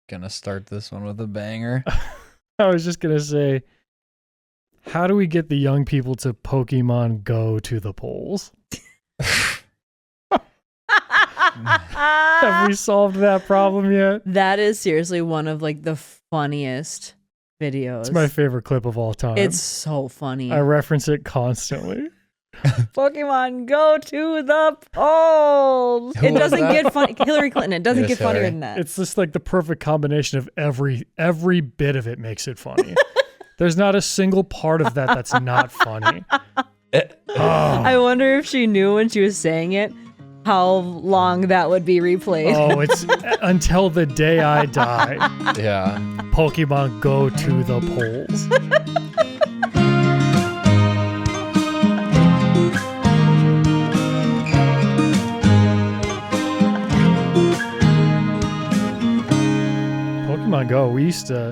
gonna start this one with a banger. I was just gonna say, how do we get the young people to Pokemon Go to the polls? Have we solved that problem yet? That is seriously one of like the funniest videos. It's my favorite clip of all time. It's so funny. I reference it constantly. Pokemon go to the polls. Who It was doesn't that? get funny. Hillary Clinton. It doesn't Yes, get funnier Hillary. than that. It's just like the perfect combination of every bit of it makes it funny. There's not a single part of that that's not funny. I wonder if she knew when she was saying it how long that would be replayed. Oh, it's until the day I die. Yeah. Pokemon Go to the polls. Pokemon Go,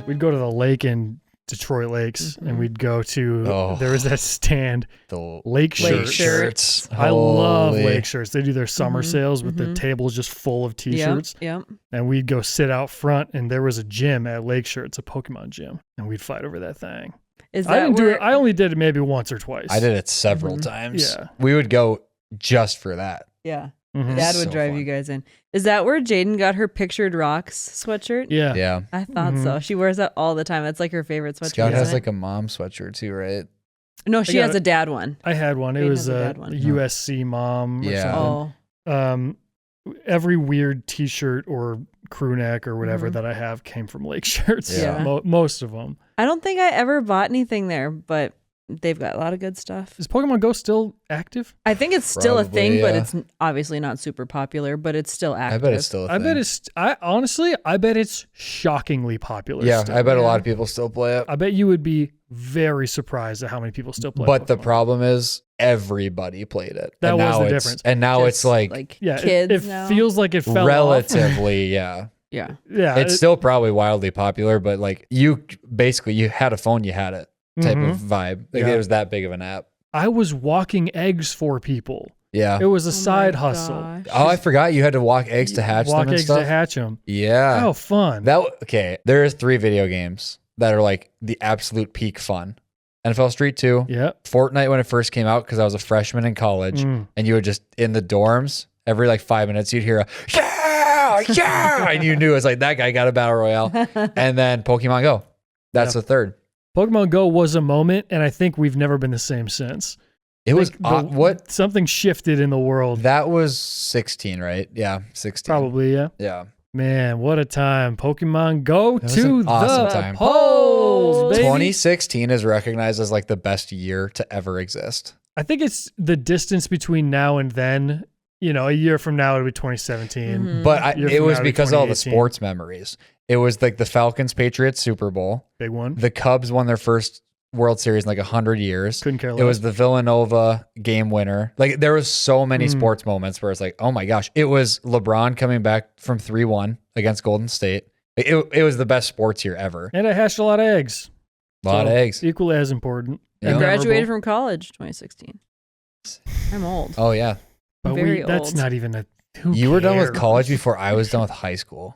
we'd go to the lake in Detroit Lakes and we'd go to, there was that stand, The Lake Shirts. shirts. I love Holy. Lake Shirts. They do their summer sales with the tables just full of t-shirts. Yep. And we'd go sit out front and there was a gym at Lake Shirts, a Pokemon gym. And we'd fight over that thing. Is I that didn't do where, it. I only did it maybe once or twice. I did it several times. Yeah. We would go just for that. Yeah. Mhm. Dad would So drive fun. you guys in. Is that where Jaden got her Pictured Rocks sweatshirt? Yeah. Yeah. I thought so. She wears that all the time. That's like her favorite sweatshirt. Scout has isn't it? like a mom sweatshirt too, right? No, she got has it. a dad one. I had one. It Jaden was has a a dad one. USC mom or Yeah. something. Oh. Every weird t-shirt or crew neck or whatever that I have came from Lake Shirts. Yeah. Most of them. I don't think I ever bought anything there, but they've got a lot of good stuff. Is Pokemon Go still active? I think it's still a Probably, thing, but yeah. it's obviously not super popular, but it's still I active. bet it's still a I thing. bet it's. I bet it's shockingly popular. Yeah, still. I bet a lot of people still play it. I bet you would be very surprised at how many people still play. But the Pokemon. problem is everybody played it. That And was now the it's- difference. And now Just, it's like yeah, kids it now. feels like it fell off. relatively, yeah. Yeah. Yeah, It's still probably wildly popular, but like you had a phone, you had it type of vibe. Like Yeah. it was that big of an app. I was walking eggs for people. Yeah. It was a Oh side my hustle. gosh. Oh, I forgot you had to walk eggs to hatch Walk them and eggs stuff. to hatch them. Yeah. How fun! Okay, there are 3 video games that are like the absolute peak fun. NFL Street 2, Yep. Fortnite when it first came out because I was a freshman in college, and you would just in the dorms every like 5 minutes you'd hear a yeah, and you knew it was like that guy got a battle royale. And then Pokemon Go, that's the third. Pokemon Go was a moment, and I think we've never been the same since. It was What something shifted in the world. that was 16, right? Yeah, 16. Probably, yeah. Yeah. Man, what a time! Pokemon Go was to an awesome the time. polls, baby. 2016 is recognized as like the best year to ever exist. I think it's the distance between now and then. You know, a year from now it'll be 2017. But Year it from was now, it'll be because of all the 2018. sports memories. It was like the Falcons Patriots Super Bowl. Big one. The Cubs won their first World Series in like 100 years. Couldn't care less. It was the Villanova game winner. Like there was so many sports moments where it's like, oh my gosh. It was LeBron coming back from 3-1 against Golden State. It was the best sports year ever. And I hatched a lot of eggs. A lot of So, eggs. Equally as important. Yeah. I and graduated memorable. from college 2016. I'm old. Oh yeah. But very that's old. not even a. Who You were done with cares? college before I was done with high school.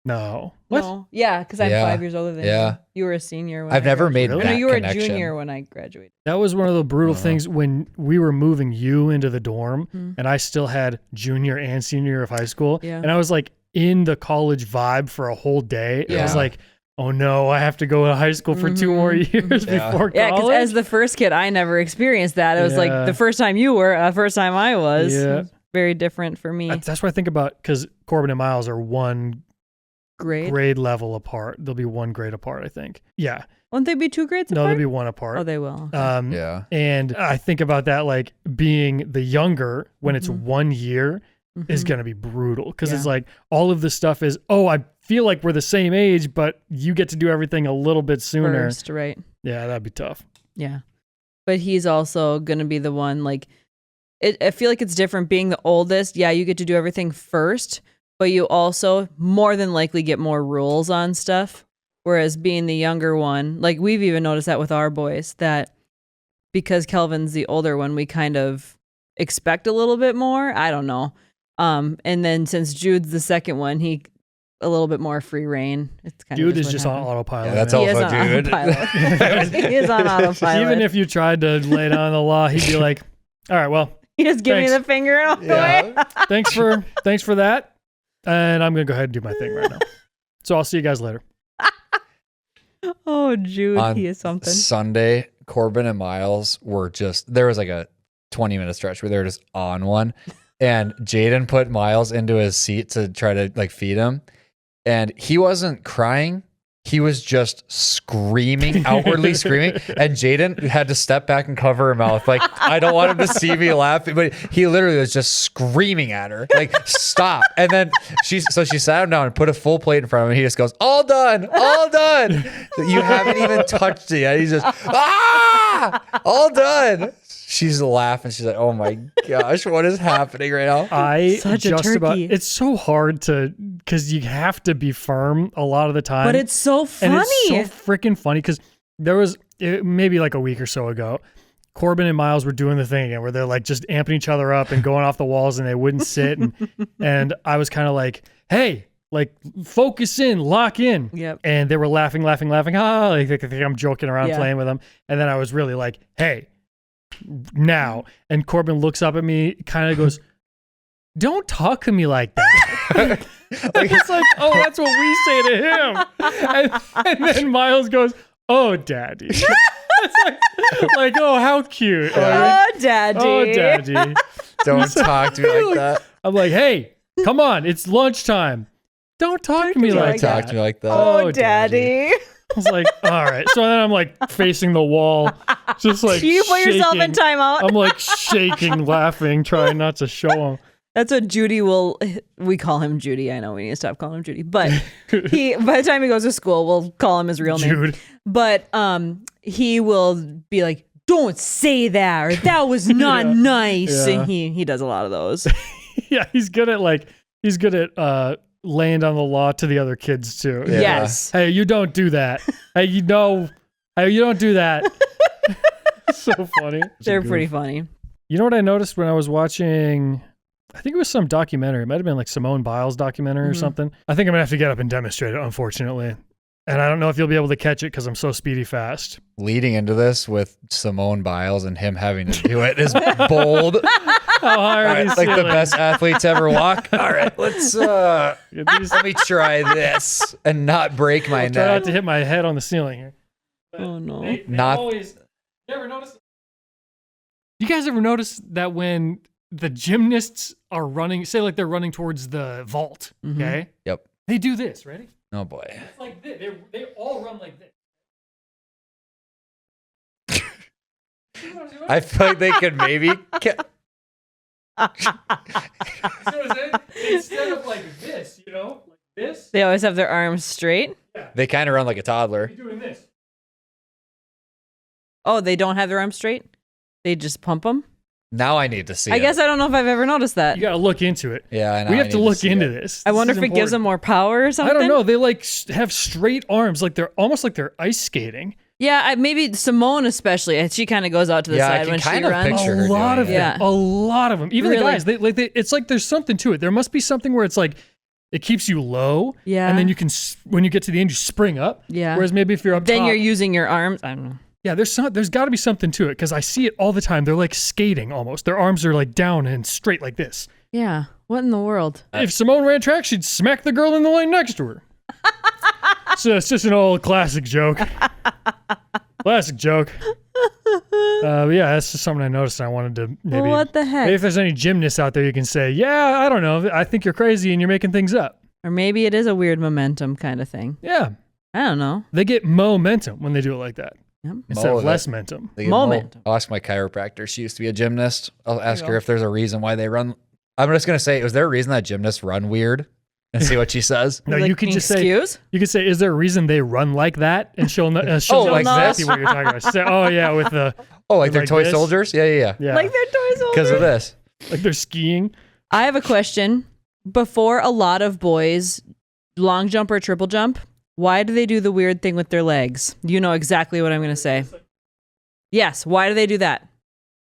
No. What? No. Yeah, because I'm Yeah. 5 years older than Yeah. you. You were a senior. When I've I never made graduated. that No, you were connection. a junior when I graduated. That was one of the brutal Uh-huh. things when we were moving you into the dorm, Hmm. and I still had junior and senior year of high school, Yeah. and I was like in the college vibe for a whole day. It was Yeah. like, oh no, I have to go to high school for 2 more years Yeah. before Yeah, because college. as the first kid, I never experienced that. It was Yeah. like the first time you were, first time I was. Yeah. It was very different for me. That's what I think about, because Corbin and Miles are one Grade? grade level apart. They'll be 1 grade apart, I think. Yeah. Won't they be 2 grades No, apart? they'll be 1 apart. Oh, they will. Yeah. And I think about that, like being the younger when it's 1 year is going to be brutal, because it's Yeah. like all of this stuff is, oh, I feel like we're the same age, but you get to do everything a little bit sooner. First, right? Yeah, that'd be tough. Yeah. But he's also going to be the one, like, I feel like it's different being the oldest. Yeah, you get to do everything first, but you also more than likely get more rules on stuff. Whereas being the younger one, like we've even noticed that with our boys, that because Kelvin's the older one, we kind of expect a little bit more. I don't know. And then since Jude's the second one, he a little bit more free reign. It's kind Dude of is just on autopilot. Yeah, that's man. He is also on dude. autopilot. He is on autopilot. Even if you tried to lay down the law, he'd be like, all right, well, you just give me Thanks. the finger and walk away. Yeah. thanks for that. And I'm going to go ahead and do my thing right now. So I'll see you guys later. Oh, Jude, On he is something. Sunday, Corbin and Miles were just, there was like a 20-minute stretch where they were just on one. And Jaden put Miles into his seat to try to like feed him. And he wasn't crying. He was just screaming, outwardly screaming. And Jaden had to step back and cover her mouth. Like, I don't want him to see me laughing. But he literally was just screaming at her. Like, stop. And then she sat him down and put a full plate in front of him. And he just goes, all done, all done. You haven't even touched it yet. He's just, all done. She's laughing. She's like, oh my gosh, what is happening right now? Such a turkey. It's so hard because you have to be firm a lot of the time. But it's so funny. And it's so freaking funny because there was maybe like a week or so ago, Corbin and Miles were doing the thing again where they're like just amping each other up and going off the walls and they wouldn't sit. And I was kind of like, hey, like focus in, lock in. Yep. And they were laughing. Like they think I'm joking around playing with them. And then I was really like, hey, now. And Corbin looks up at me, kind of goes, don't talk to me like that. It's like, oh, that's what we say to him. And then Miles goes, oh, daddy. It's like, oh, how cute. Oh, daddy. Oh, daddy. Don't talk to me like that. I'm like, hey, come on, it's lunchtime. Don't talk to me Don't like talk that. to me like that. Oh, daddy. I was like, all right. So then I'm like facing the wall, just like You put yourself in shaking. timeout. I'm like shaking, laughing, trying not to show him. That's what Judy we call him Judy. I know we need to stop calling him Judy. But by the time he goes to school, we'll call him his real name. Jude. But he will be like, don't say that, or that was not nice. Yeah. And he does a lot of those. Yeah, he's good at laying down the law to the other kids too. Yeah. Yes. Hey, you don't do that. Hey, you don't do that. So funny. They're pretty funny. You know what I noticed when I was watching, I think it was some documentary. It might have been like Simone Biles documentary or something. I think I'm gonna have to get up and demonstrate it, unfortunately. And I don't know if you'll be able to catch it because I'm so speedy fast. Leading into this with Simone Biles and him having to do it is bold. How high are these Like the ceilings? best athletes ever walk. All right, let's let me try this and not break my Try not neck. to hit my head on the ceiling here. Oh, no. They Not- always. You ever notice? You guys ever notice that when the gymnasts are running, say like they're running towards the vault, okay? Yep. They do this. Ready? Oh boy. It's like this. They all run like this. I feel like they could maybe. So instead of like this, like this, They always have their arms straight. They kind of run like a toddler. you're doing this. Oh, they don't have their arms straight? They just pump them? Now I need to see. I guess I don't know if I've ever noticed that. You got to look into it. Yeah, I know. We I have to need look see into it. this. I wonder This if is it gives them important. more power or I something. don't know. They like have straight arms, like they're almost like they're ice skating. Yeah, maybe Simone especially. She kind of goes out to the Yeah, I side can when she kind of runs. picture her A lot doing of it. them. Yeah. A lot of them. Even Really? the guys. It's like there's something to it. There must be something where it's like it keeps you low. Yeah. And then you can, when you get to the end, you spring up. Yeah. Whereas maybe if you're up Then top, you're using your arms. I don't know. yeah, there's got to be something to it because I see it all the time. They're like skating almost. Their arms are like down and straight like this. Yeah. What in the world? If Simone ran track, she'd smack the girl in the lane next to her. So it's just an old classic joke. Classic joke. But yeah, that's just something I noticed. And I wanted to maybe. What the heck? Maybe if there's any gymnasts out there, you can say, yeah, I don't know. I think you're crazy and you're making things up. Or maybe it is a weird momentum kind of thing. Yeah. I don't know. They get momentum when they do it like that Yep. instead Mo of it. less momentum. They get Moment. I'll ask my chiropractor. She used to be a gymnast. I'll ask you her go. if there's a reason why they run. I'm just gonna say, was there a reason that gymnasts run weird? And see what she says. No, Like, you could just say, excuse? you could say, is there a reason they run like that? And she'll know, she'll know like exactly this? what you're talking about. She'll say, oh yeah, with the, Oh, like they're Like toy this? soldiers? Yeah. yeah, Like their toys. Because of this. like they're skiing. I have a question. Before a lot of boys long jump or triple jump, why do they do the weird thing with their legs? You know exactly what I'm going to say. Yes. Why do they do that?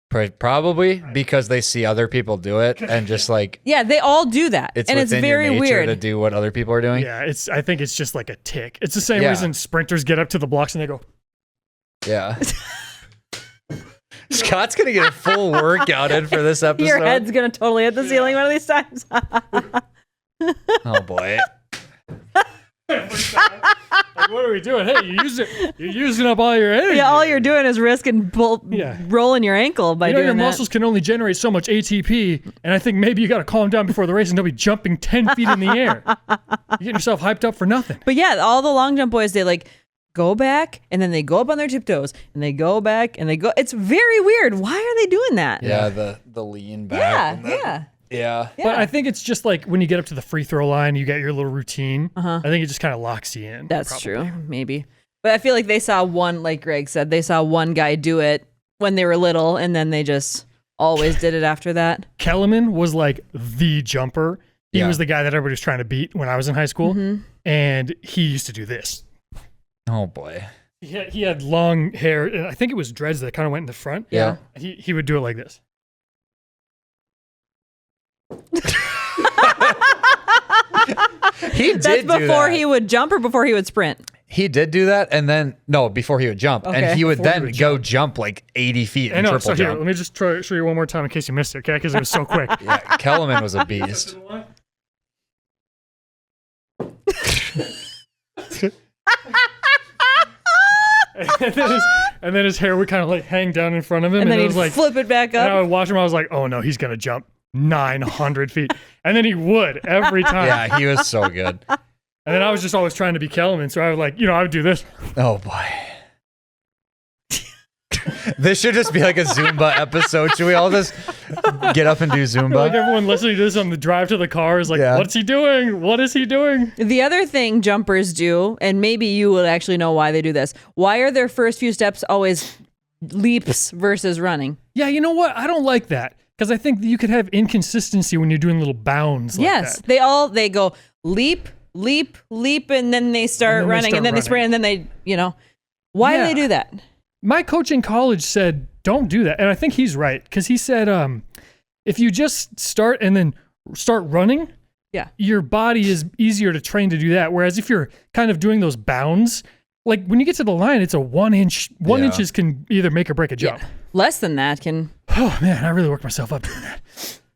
Probably because they see other people do it and just like Yeah, they all do that. it's and it's within very your nature weird. to do what other people are doing. Yeah, I think it's just like a tick. It's the same Yeah. reason sprinters get up to the blocks and they go, Yeah. Scott's gonna get a full workout in for this episode. Your head's going to totally hit the ceiling one of these times. Oh boy. like, what are we doing? Hey, you're using up all your energy. Yeah, all you're doing is risking rolling your ankle by your doing that. muscles can only generate so much ATP, and I think maybe you got to calm down before the race and don't be jumping 10 feet in the air. You're getting yourself hyped up for nothing. But yeah, all the long jump boys, they like go back and then they go up on their tiptoes and they go back and they go. It's very weird. Why are they doing that? Yeah, the lean back. Yeah, and the- yeah. Yeah. But I think it's just like when you get up to the free throw line, you get your little routine. I think it just kind of locks you in. That's true, maybe. But I feel like they saw one, like Greg said, they saw one guy do it when they were little, and then they just always did it after that. Kellerman was like the jumper. He Yeah. was the guy that everybody was trying to beat when I was in high school, and he used to do this. Oh boy. He had long hair, and I think it was dreads that kind of went in the front. Yeah. He would do it like this. He did That's do before that. he would jump or before he would sprint. He did do that, and then before he would jump, Okay. and he would Before he then would go jump like 80 feet I and know. triple So here, jump. let me just try show you one more time in case you missed it, okay? Because it was so quick. Yeah, Kellerman was a beast. and then his hair would kind of like hang down in front of him, And then it he'd was like, flip it back and I up. would watch him. I was like, oh no, he's gonna jump 900 feet, and then he would every time. Yeah, he was so good. And then I was just always trying to be Kellerman, so I would like, I would do this. Oh boy. This should just be like a Zumba episode. Should we all just get up and do Like Zumba? everyone listening to this on the drive to the car is like, Yeah. what's he doing? What is he doing? The other thing jumpers do, and maybe you will actually know why they do this. Why are their first few steps always leaps versus running? Yeah, you know what? I don't like that because I think you could have inconsistency when you're doing little bounds. Like Yes, that. they go leap, leap, leap, and then they start And then they running, start and then they sprint, and then they, why do Yeah. they do that? My coach in college said, don't do that. And I think he's right because he said, if you just start and then start running, Yeah. your body is easier to train to do that. Whereas if you're kind of doing those bounds, like when you get to the line, it's a 1 inch. One Yeah. inches can either make or break a jump. Less than that can. Oh man, I really worked myself up doing that.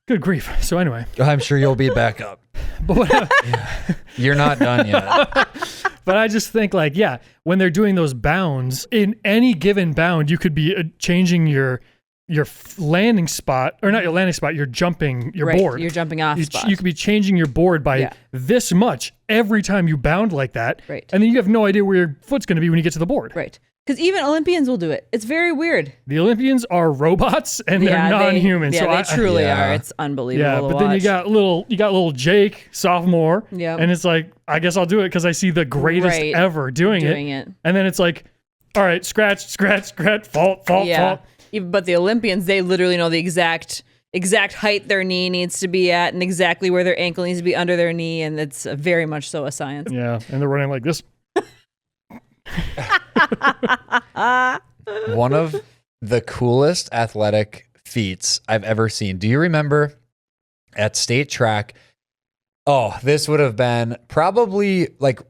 Good grief. So anyway, I'm sure you'll be back up. but what, You're not done yet. but I just think like, yeah, when they're doing those bounds, in any given bound, you could be changing your landing spot, or not your landing spot, you're jumping your Right, board. you're jumping off spot. You could be changing your board by Yeah. this much every time you bound like that. Right. And then you have no idea where your foot's going to be when you get to the board. Right. Because even Olympians will do it. It's very weird. The Olympians are robots and they're Yeah, non-human. Yeah, so they truly Yeah. are. It's unbelievable. yeah, to but then you watch. got little Jake, sophomore, Yep. and it's like, I guess I'll do it because I see the greatest Right. ever doing it. And then it's like, all right, scratch, fault. But the Olympians, they literally know the exact height their knee needs to be at and exactly where their ankle needs to be under their knee, and it's very much so a science. Yeah, and they're running like this. One of the coolest athletic feats I've ever seen. Do you remember at state track? Oh, this would have been probably like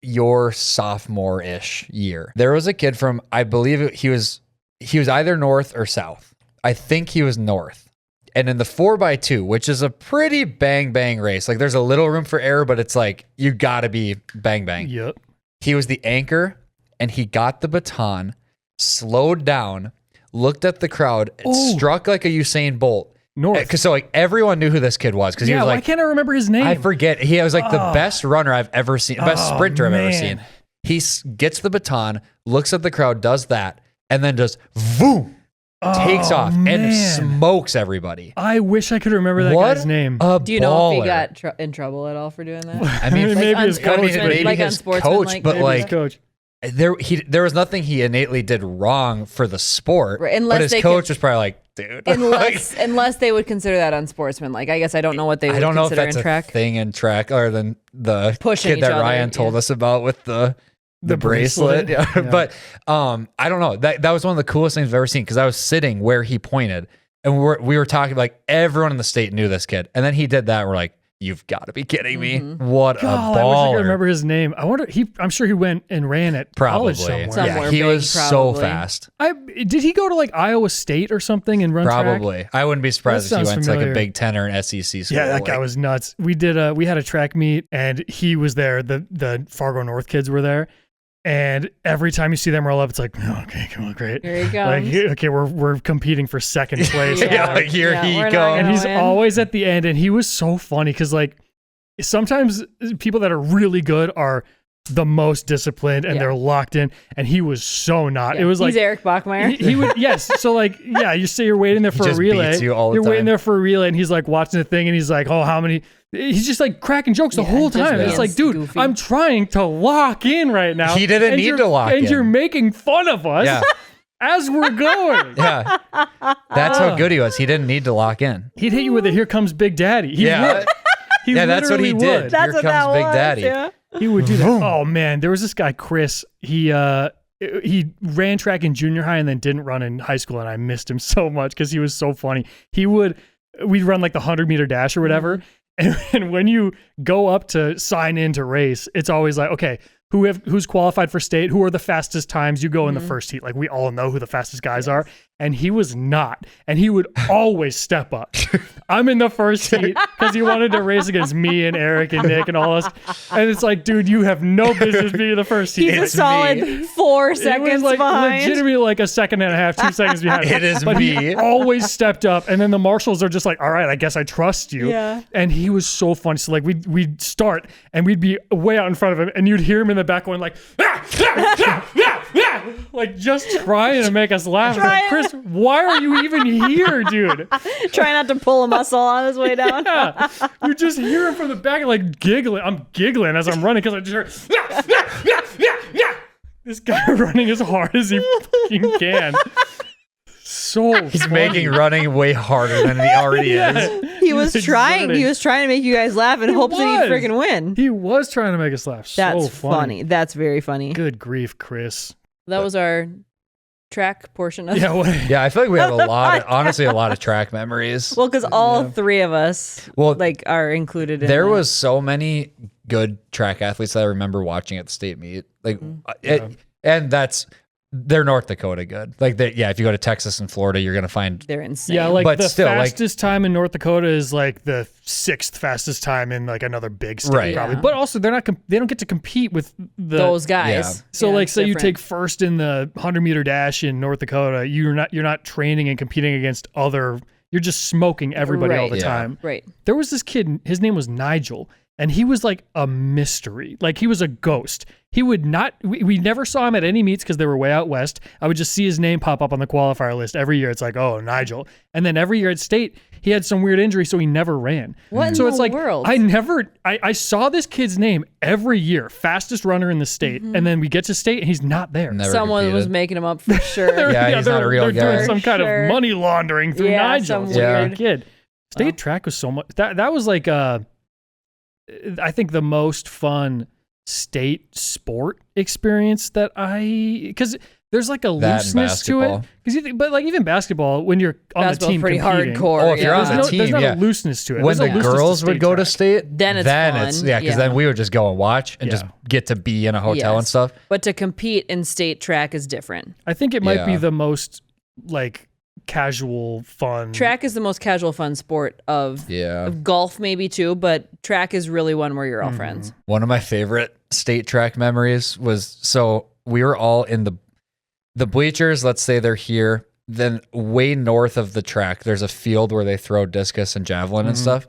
your sophomore-ish year. There was a kid from, I believe he was either north or south. I think he was north. And in the 4x2, which is a pretty bang race, like there's a little room for error, but it's like you gotta be bang. Yep. He was the anchor, and he got the baton, slowed down, looked at the crowd, and struck like a Usain Bolt. North. Because so like everyone knew who this kid was because he Yeah, was why like, can't I remember his name? I forget. He was like the best runner I've ever seen, best sprinter I've ever man. seen. He gets the baton, looks at the crowd, does that, and then just voom, takes off and man. smokes everybody. I wish I could remember that What guy's name. a Do you know if he baller. got in trouble at all for doing that? I mean, Maybe Like his unsportsman- coach, maybe like his unsportsmanlike, coach, but maybe. Maybe his like coach. there was nothing he innately did wrong for the sport. Right, unless but his they coach could- was probably like, dude. unless they would consider that unsportsmanlike. I guess I don't know what they would I don't know if consider that's in a track. thing in track, other than the Pushing kid each that other, Ryan told yeah. us about with the the bracelet. Yeah. But I don't know. That was one of the coolest things I've ever seen because I was sitting where he pointed and we were talking like everyone in the state knew this kid. And then he did that. And we're like, you've got to be kidding me. What a baller. I wish I could remember his name. I wonder, I'm sure he went and ran at college somewhere. Yeah, he was so fast. Did he go to like Iowa State or something and run Probably. track? I wouldn't be surprised if he went familiar. to like a Big Ten or an SEC school. Yeah, that guy was nuts. We had a track meet and he was there. The Fargo North kids were there. And every time you see them roll up, it's like, oh, okay, come on, great. Here he Like, comes. okay, we're competing for second place. Like, here he we're not goes. gonna And he's win. always at the end. And he was so funny because like sometimes people that are really good are the most disciplined and they're locked in. And he was so not. Yeah. It was like he's Eric Bachmeyer. he would So like you say you're waiting there for a just relay. beats you all the You're waiting time. there for a relay, and he's like watching the thing, and he's like, "Oh, how many?" He's just like cracking jokes the whole just time. being It's like, dude, goofy. I'm trying to lock in right now. He didn't need to lock in. and you're making fun of us Yeah. as we're going. Yeah. That's how good he was. He didn't need to lock in. He'd hit you with a "Here comes Big Daddy." He Yeah. would. He Yeah, that's what he literally did. would. That's Here what comes that Big was, Daddy. Yeah. He would do that. Oh man, there was this guy Chris. He ran track in junior high and then didn't run in high school, and I missed him so much because he was so funny. We'd run like the 100-meter dash or whatever, and when you go up to sign in to race, it's always like, okay, who's qualified for state? Who are the fastest times? You go in the first heat. Like we all know who the fastest guys are, and he was not, and he would always step up. I'm in the first heat because he wanted to race against me and Eric and Nick and all us, and it's like, dude, you have no business being in the first heat. He's It's a solid me. 4 It seconds was like behind. legitimately like a second and a half, 2 seconds behind. It is but me. He always stepped up, and then the marshals are just like, "All right, I guess I trust you." Yeah. And he was so funny. So like we'd start, and we'd be way out in front of him, and you'd hear him in the back going like, like just trying to make us laugh. Like, Chris, why are you even here, dude? Try not to pull a muscle on his way down. Yeah. You just hear him from the back, like giggling. I'm giggling as I'm running because I just hear this guy running as hard as he fucking can. So He's funny. making running way harder than he already is. He was He's trying. exerting. He was trying to make you guys laugh in hopes that he'd was. freaking win. He was trying to make us laugh. That's So funny. That's very funny. Good grief, Chris. That was our track portion of Yeah, what? Yeah, I feel like we have a lot of track memories. Well, because all three of us Well, are included in there that. was so many good track athletes that I remember watching at the state meet. Like, and they're North Dakota good. Like, if you go to Texas and Florida, you're gonna find. They're insane. Yeah, like But the still, like- fastest time in North Dakota is like the 6th fastest time in like another big state, Right. probably. Yeah. But also, they don't get to compete with those guys. Yeah. So Yeah, like, it's say you different. take first in the 100-meter dash in North Dakota, you're not training and competing against other. You're just smoking everybody all Right. the Yeah. time. Right. There was this kid, his name was Nigel, and he was like a mystery. Like he was a ghost. He would not, we never saw him at any meets because they were way out west. I would just see his name pop up on the qualifier list every year. It's like, oh, Nigel. And then every year at state, he had some weird injury, so he never ran. What in so the it's like, world? I saw this kid's name every year, fastest runner in the state. And then we get to state and he's not there. Never Someone was competed. making him up for sure. Yeah, he's not a real they're guy. doing some kind Sure. of money laundering through Yeah, Nigel. some It's like, weird- "Hey, kid. State track was so much. That was like I think the most fun state sport experience that because there's like a That and looseness to it. basketball. But like even basketball, when you're on the Basketball's team pretty competing, hardcore. Oh, if you're yeah. on the there's team, not yeah. a looseness to it. When There's the a looseness girls to would state go to track. state, Then it's fun. because Yeah. then we would just go and watch and Yeah. just get to be in a hotel and Yes. stuff. But to compete in state track is different. I think it might be Yeah. the most like casual fun. Track is the most casual fun sport of golf maybe too, but track is really one where you're all friends. One of my favorite state track memories was, so we were all in the bleachers. Let's say they're here. Then way north of the track, there's a field where they throw discus and javelin and stuff.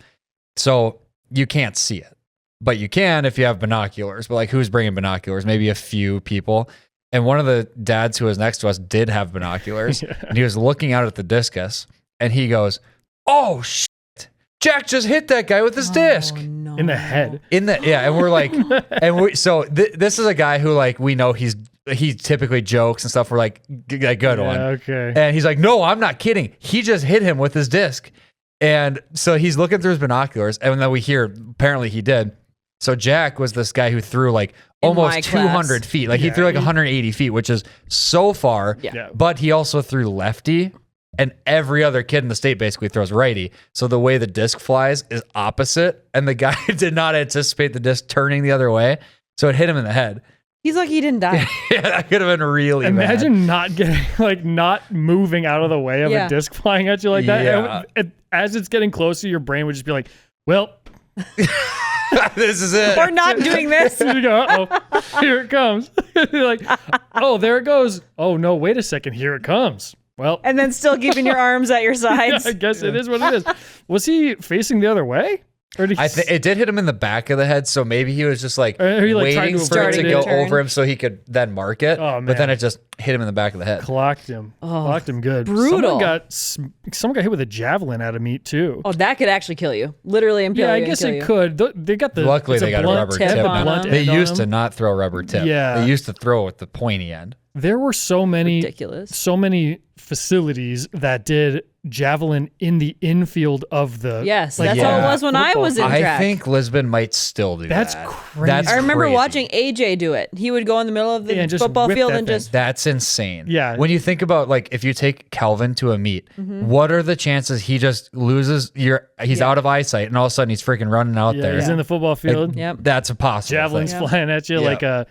So you can't see it, but you can if you have binoculars. But like, who's bringing binoculars? Maybe a few people. And one of the dads who was next to us did have binoculars, and he was looking out at the discus, and he goes, "Oh shit! Jack just hit that guy with his disc No. in the head. in the And we're like, this is a guy who like we know he typically jokes and stuff. We're like, good one. Okay. And he's like, no, I'm not kidding. He just hit him with his disc. And so he's looking through his binoculars, and then we hear apparently he did. So Jack was this guy who threw like In my almost 200 feet. Like he Yeah. threw like 180 feet, which is so far. Yeah. But he also threw lefty, and every other kid in the state basically throws righty. So the way the disc flies is opposite, and the guy did not anticipate the disc turning the other way, so it hit him in the head. He's lucky he didn't die. Yeah, that could have been really bad. Imagine not getting like not moving out of the way of Yeah. a disc flying at you like that. Yeah. As it's getting closer, your brain would just be like, well, This is it. Or not doing this. you go, uh-oh, here it comes. You're like, oh, there it goes. Oh no, wait a second, here it comes. Well, And then still keeping your arms at your yeah, sides. I guess it is what it is. Was he facing the other way? Or did he It did hit him in the back of the head, so maybe he was just like Or he, like, tried waiting to for it to avoid go it. Turn. over him so he could then mark it. Oh, But then man. it just hit him in the back of the head. clocked him? Clocked him good. Brutal. Someone got hit with a javelin out of meat too. Oh, that could actually kill you. Literally impale Yeah, I you and guess kill it you. could. They got the. Luckily, it's they got a blunt rubber tip tip. on now. them. blunt They end on used to them. not throw rubber tip. Yeah. They used to throw with the pointy end. There were so many Ridiculous. facilities that did javelin in the infield of the. Yes, like, that's how it was when I football was in field. I track. think Lisbon might still do That's that. crazy. I remember crazy. watching AJ do it. He would go in the middle of the Yeah, and just football whip field that and thing. just That's insane. Yeah. When you think about like if you take Calvin to a meet, what are the chances he just loses he's out of eyesight and all of a sudden he's freaking running out Yeah, there? he's in the football field. Yep. That's a possible Javelins thing. flying at you Yeah. like a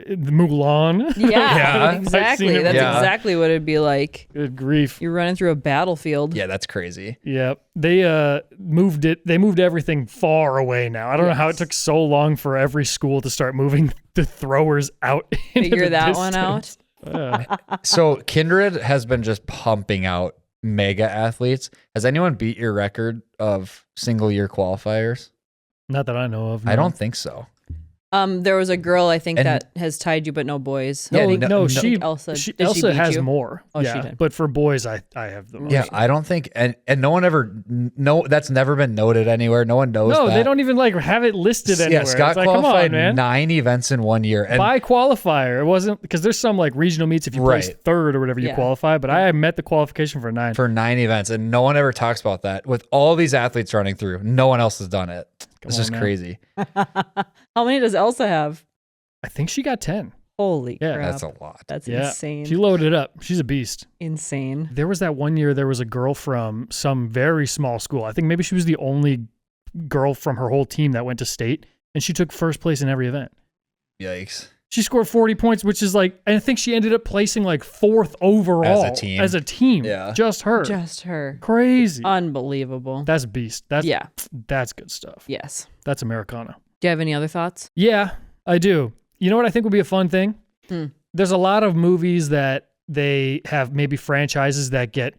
Mulan. Yeah, Yeah. I've exactly. seen it. That's Yeah. exactly what it'd be like. Good grief. You're running through a battlefield. Yeah, that's crazy. Yep. They moved it. They moved everything far away now. I don't know how it took so long for every school to start moving the throwers out. into Figure the that one distance. out. So Kindred has been just pumping out mega athletes. Has anyone beat your record of single year qualifiers? Not that I know of. I no. don't think so. There was a girl I think And- that has tied you, but no boys. Yeah, No, no, she Elsa- did she Elsa beat has you? more. Oh, yeah, she did. But for boys, I have the most. Yeah, I don't think, and no one ever, no, that's never been noted anywhere. No one knows No, that. they don't even like have it listed anywhere. Yeah, Scott it's like, come on, qualified man. 9 events in 1 year. And By qualifier. It wasn't because there's some like regional meets if you place Right. third or whatever you Yeah. qualify. But I met the qualification for 9. for 9 events, and no one ever talks about that. With all these athletes running through, no one else has done it. It's on just now. crazy. How many does Elsa have? I think she got 10. Holy Yeah. crap. That's a lot. That's Yeah, insane. she loaded up. She's a beast. Insane. There was that one year there was a girl from some very small school. I think maybe she was the only girl from her whole team that went to state, and she took first place in every event. Yikes. She scored 40 points, which is like, I think she ended up placing like 4th overall As a team. Yeah. Just her. Just her. Crazy. Unbelievable. That's beast. That's Yeah. That's good stuff. Yes. That's Americana. Do you have any other thoughts? Yeah, I do. You know what I think would be a fun thing? Hmm. There's a lot of movies that they have maybe franchises that get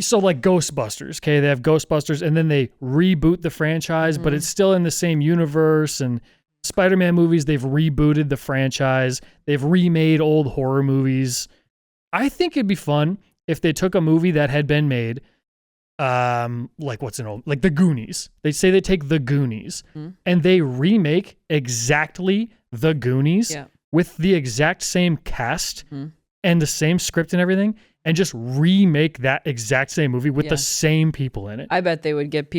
so like Ghostbusters, okay? They have Ghostbusters and then they reboot the franchise, but it's still in the same universe. And Spider-Man movies, they've rebooted the franchise. They've remade old horror movies. I think it'd be fun if they took a movie that had been made, like what's an old, like The Goonies. They say they take The Goonies and they remake exactly The Goonies Yeah. with the exact same cast and the same script and everything, and just remake that exact same movie with Yeah. the same people in it. I bet they would get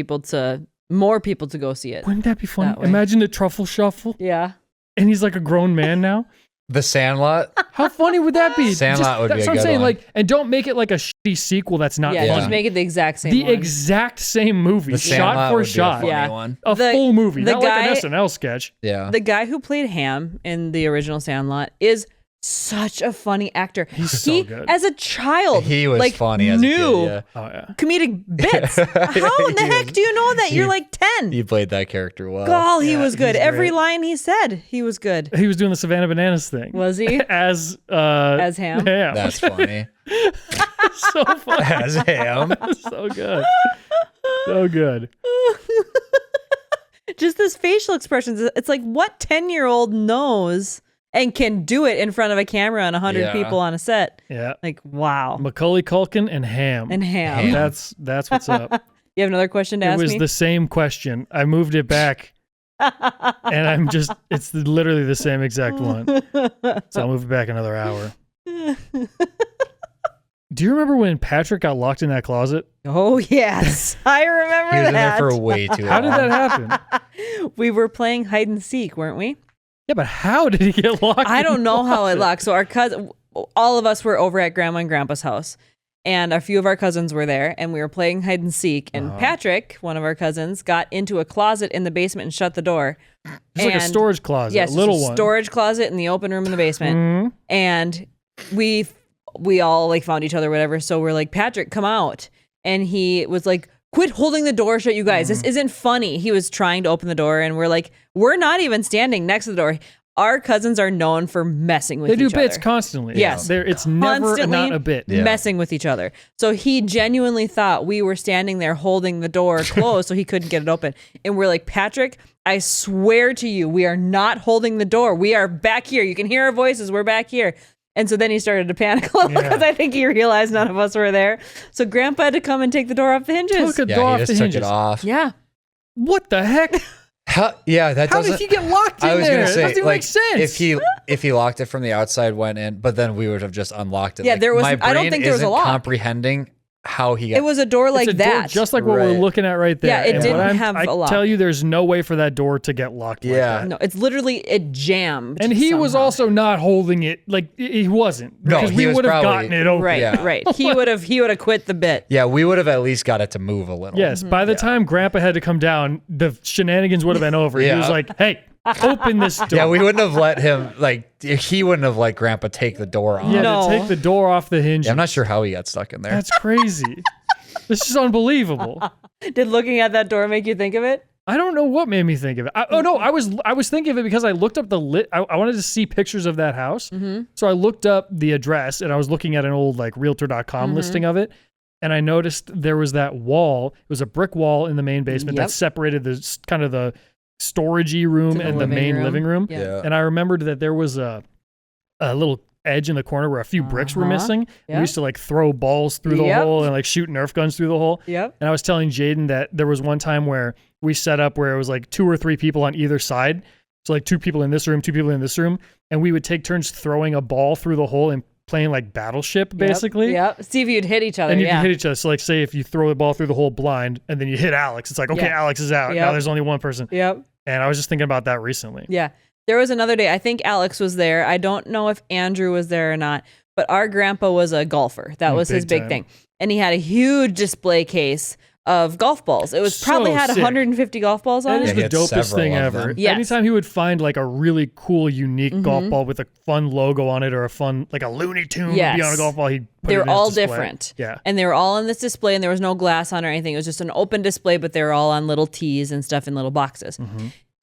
more people to go see it. Wouldn't that be funny? That way. Imagine the Truffle Shuffle, Yeah. and he's like a grown man now. The Sandlot. How funny would that be? Sandlot would be that's a what I'm good saying. one. Like, and don't make it like a shitty sequel that's not Yeah, funny. just make it the exact same the one. exact same movie, The shot Sandlot for would be shot. a funny Yeah. one. A The- full movie, the not like an guy- SNL sketch. Yeah. The guy who played Ham in the original Sandlot is such a funny actor. He's so good. As a child, He was like, funny as a knew kid. Yeah. Oh yeah. comedic bits. How in the heck do you know that? You're like 10. He played that character well. God, he Yeah, was good. he's Every great. line he said, he was good. He was doing the Savannah Bananas thing. Was he? As Ham? Ham. That's funny. so funny. As Ham. So good. So good. Just this facial expressions. It's like what 10-year-old knows and can do it in front of a camera and 100 Yeah. people on a set. Yeah. Like, wow. Macaulay Culkin and Ham. And Ham. That's what's up. You have another question to It ask was me? the same question. I moved it back, and I'm just, it's literally the same exact one. So I'll move it back another hour. Do you remember when Patrick got locked in that closet? Oh, yes. I remember He was in there that. for way too long. How did that happen? We were playing hide and seek, weren't we? Yeah, but how did he get locked? I in don't the know how it closet? locked. So our cousin, all of us were over at Grandma and Grandpa's house, and a few of our cousins were there, and we were playing hide and seek. And Patrick, one of our cousins, got into a closet in the basement and shut the door. It's like a storage closet, Yes, a little it's a one. storage closet in the open room in the basement. Mhm. And we all like found each other, whatever. So we're like, Patrick, come out. And he was like, quit holding the door shut, you guys. This isn't funny. He was trying to open the door, and we're like, we're not even standing next to the door. Our cousins are known for messing with They each do bits other. constantly. Yes. It's never Constantly not a bit. Yeah. messing with each other. So he genuinely thought we were standing there holding the door closed so he couldn't get it open. And we're like, Patrick, I swear to you, we are not holding the door. We are back here. You can hear our voices. We're back here. And so then he started to panic a little because I think he realized none of us were there. So Grandpa had to come and take the door off the hinges. Took a Yeah, door he off just the took hinges. it off. Yeah. What the heck? How How doesn't. did he get locked in I was there? gonna It say, doesn't even like, make sense. if he locked it from the outside, went in, but then we would have just unlocked it. Yeah, Like, there was- My I brain don't think there was a isn't lock. comprehending how he got. It was a door like It's a door that. just like what we're Right. looking at right there. Yeah, it And didn't what have I a lock. tell you, there's no way for that door to get locked like Yeah. that. No, it's literally, it jammed. And he was somehow. also not holding it. Like, he wasn't. No, Because he we was would have probably- gotten it open. Right, Yeah. right. He would have quit the bit. Yeah, we would have at least got it to move a little. Yes, by the time Grandpa had to come down, the shenanigans would have been over. He Yeah. was like, hey, open this door. Yeah, we wouldn't have let him, he wouldn't have let Grandpa take the door off. Yeah, No. to take the door off the hinge. Yeah, I'm not sure how he got stuck in there. That's crazy. This is unbelievable. Did looking at that door make you think of it? I don't know what made me think of it. I was thinking of it because I looked up I wanted to see pictures of that house. So I looked up the address and I was looking at an old like realtor.com listing of it. And I noticed there was that wall. It was a brick wall in the main basement Yep. that separated the kind of the storagey room To the and the living main room. living room. Yeah. And I remembered that there was a little edge in the corner where a few bricks were missing. And Yeah. we used to like throw balls through the Yep. hole and like shoot Nerf guns through the hole. Yep. And I was telling Jaden that there was one time where we set up where it was like 2 or 3 people on either side. So like 2 people in this room, 2 people in this room. And we would take turns throwing a ball through the hole and playing like Battleship basically. Yep. See if you'd hit each other. And you yeah. can hit each other. So like say if you throw the ball through the hole blind and then you hit Alex, it's like, okay, Yeah. Alex is out. Yep. Now there's only one person. Yep. And I was just thinking about that recently. Yeah. There was another day. I think Alex was there. I don't know if Andrew was there or not, but our grandpa was a golfer. That was his big big time. thing. And he had a huge display case of golf balls. It was So probably had sick. 150 golf balls on That is it. he the had dopest several thing of ever. them. Yes. Anytime he would find like a really cool, unique golf ball with a fun logo on it or a fun, like a Looney Tune would be on a Yes. golf ball, he'd put They it were in his all display. different. Yeah. And they were all in this display, and there was no glass on or anything. It was just an open display, but they were all on little tees and stuff in little boxes.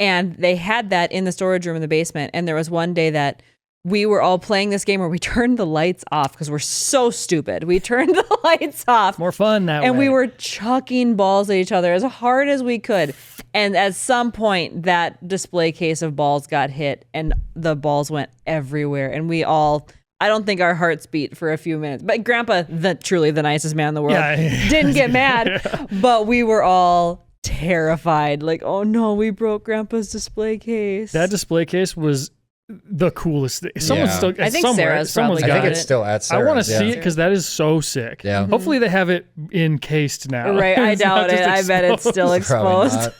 And they had that in the storage room in the basement. And there was one day that we were all playing this game where we turned the lights off because we're so stupid. We turned the lights off. More fun that And way. we were chucking balls at each other as hard as we could. And at some point, that display case of balls got hit and the balls went everywhere. And we all, I don't think our hearts beat for a few minutes. But Grandpa, truly the nicest man in the world, Yeah. didn't get mad. But we were all terrified. Like, oh no, we broke Grandpa's display case. That display case was the coolest thing. Someone's Yeah. still, I think somewhere, Sarah's someone's probably I got think got it's it. still at I Sarah's. want to see it yeah. because that is so sick. Yeah. Hopefully they have it encased now. Right, I It's not doubt it. just I bet it's still Probably exposed. not.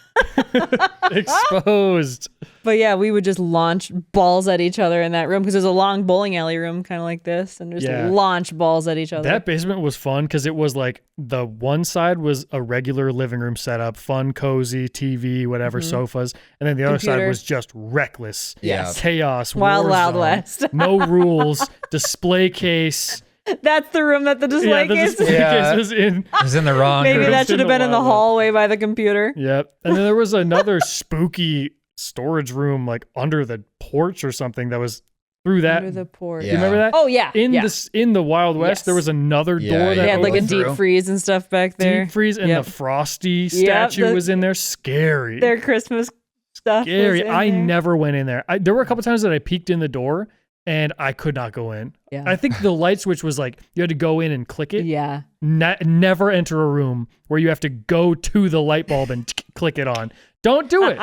exposed. But yeah, we would just launch balls at each other in that room because there's a long bowling alley room kind of like this, and just Yeah. launch balls at each other. That basement was fun because it was like the one side was a regular living room setup, fun, cozy, TV, whatever, sofas. And then the other side Computer. was just reckless. Yes. Chaos. Wild, war Wild zone, West. No rules. Display case. That's the room that the display The case. display Yeah. case was in. It was in the wrong Maybe room. that should have been in the Wild West. hallway by the computer. Yep. And then there was another spooky storage room like under the porch or something that was through that. Under the porch. Do you remember that? Oh yeah. In yeah. this in the Wild West, Yes. there was another Yeah, door yeah. that They had like a opened. deep through. freeze and stuff back there. Deep freeze and Yep. the Frosty statue was in there. Scary. Their Christmas stuff. was Scary. in I there. never went in there. There were a couple times that I peeked in the door and I could not go in. Yeah. I think the light switch was like you had to go in and click it. Yeah. Never enter a room where you have to go to the light bulb and click it on. Don't do it.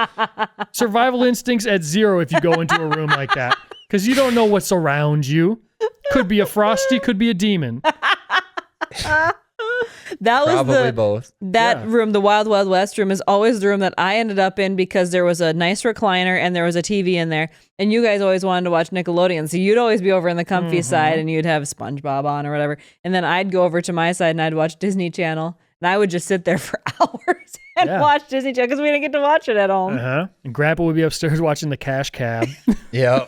Survival instincts at 0 if you go into a room like that because you don't know what's around you. Could be a Frosty, could be a demon. That was Probably both. That room, the Wild Wild West room, is always the room that I ended up in because there was a nice recliner and there was a TV in there. And you guys always wanted to watch Nickelodeon. So you'd always be over in the comfy side and you'd have SpongeBob on or whatever. And then I'd go over to my side and I'd watch Disney Channel. And I would just sit there for hours and watch Disney Channel because we didn't get to watch it at home. And Grandpa would be upstairs watching the Cash Cab. Yeah.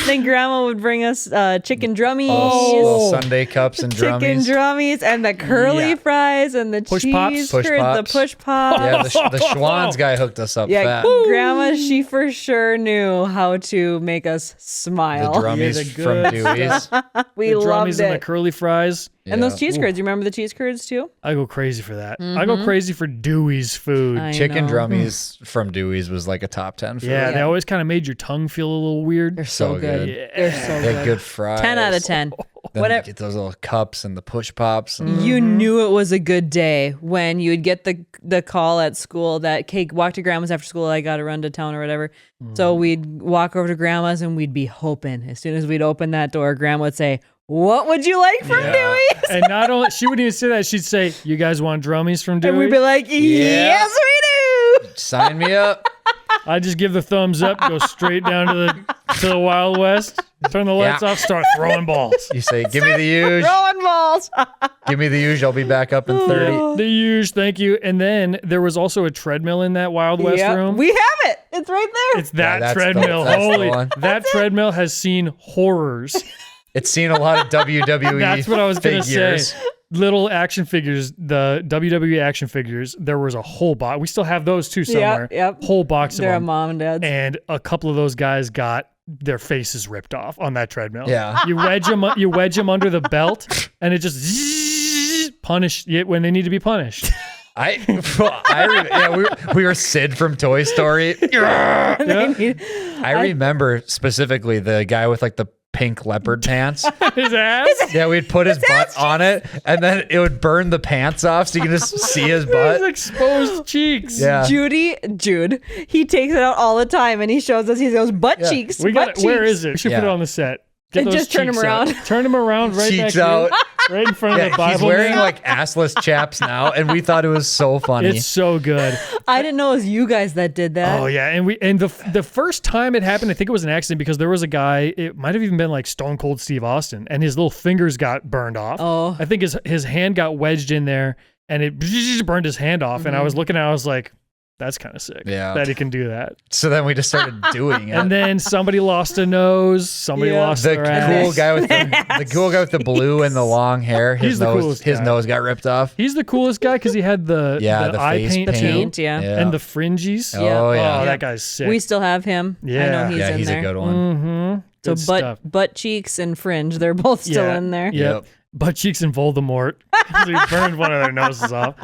Then Grandma would bring us chicken drummies. Little Sunday cups and drummies. Chicken drummies and the curly fries and the Push cheese pops? Push curds, pops. the push pops. Yeah, the Schwann's guy hooked us up fat. Grandma, she for sure knew how to make us The smile. drummies the from good Dewey's. We The loved drummies and the it. curly fries. And those Yeah. cheese curds. You remember the cheese curds too? I go crazy for that. I go crazy for Dewey's food. I Chicken know. drummies from Dewey's was like a top 10 food. They always kind of made your tongue feel a little weird. They're so So good. good. They're so They had good. good fries. 10 out of 10. Then Whatever. get those little cups and the push pops. And You knew it was a good day when you would get the call at school that Kate walk to Grandma's after school. I got to run to town or whatever. So we'd walk over to Grandma's and we'd be hoping as soon as we'd open that door, Grandma would say, "What would you like from Dewey's?" And not only, she wouldn't even say that. She'd say, "You guys want drummies from Dewey?" And we'd be like, "Yes, we do." Sign me up. I just give the thumbs up, go straight down to the Wild West, turn the lights off, start throwing balls. You say, give me the huge. Throwing balls. Give me the huge. I'll be back up in 30. The huge, thank you. And then there was also a treadmill in that Wild West Yep. room. We have it. It's right there. It's that that's the- treadmill. that's the Holy, one. that treadmill has seen horrors. It's seen a lot of WWE That's what I was going to figures. say. Little action figures, the WWE action figures, there was a whole box. We still have those too somewhere. Yep. Whole box They're of a them. mom and dad's. And a couple of those guys got their faces ripped off on that treadmill. Yeah. You wedge them under the belt, and it just punish it when they need to be punished. We were Sid from Toy Story. I remember specifically the guy with like the pink leopard pants. His ass. Yeah, we'd put his butt on it, and then it would burn the pants off, so you can just see his His butt. exposed cheeks. Yeah. Jude, he takes it out all the time and he shows us, he goes, butt cheeks. We butt got. cheeks. Where is it? We should put it Yeah. on the set. Get And those just turn 'em cheeks out. around. Turn them around right Cheeks back out. here, right in front of Yeah, the Bible. he's wearing man. like assless chaps now, and we thought it was so funny. It's so good. I didn't know it was you guys that did that. Oh yeah, and the first time it happened, I think it was an accident because there was a guy. It might have even been like Stone Cold Steve Austin, and his little fingers got burned off. Oh. I think his hand got wedged in there, and it burned his hand off. And I was looking at it, I was like, that's kind of sick. Yeah. That he can do that. So then we just started doing it. And then somebody lost a nose. Somebody Yeah. lost the their ass. cool guy with the cool guy with the blue and the long hair. He's the coolest His guy. nose got ripped off. He's the coolest guy because he had the eye face paint, The too. paint, yeah. And the fringies. Yeah. Oh Oh, yeah. that guy's sick. We still have him. I Yeah. know he's yeah, in he's there. a good one. Mm-hmm. So Good stuff. butt cheeks and fringe, they're both still Yeah. in there. Yep. Yep. Butt cheeks and Voldemort. So he burned one of their noses off.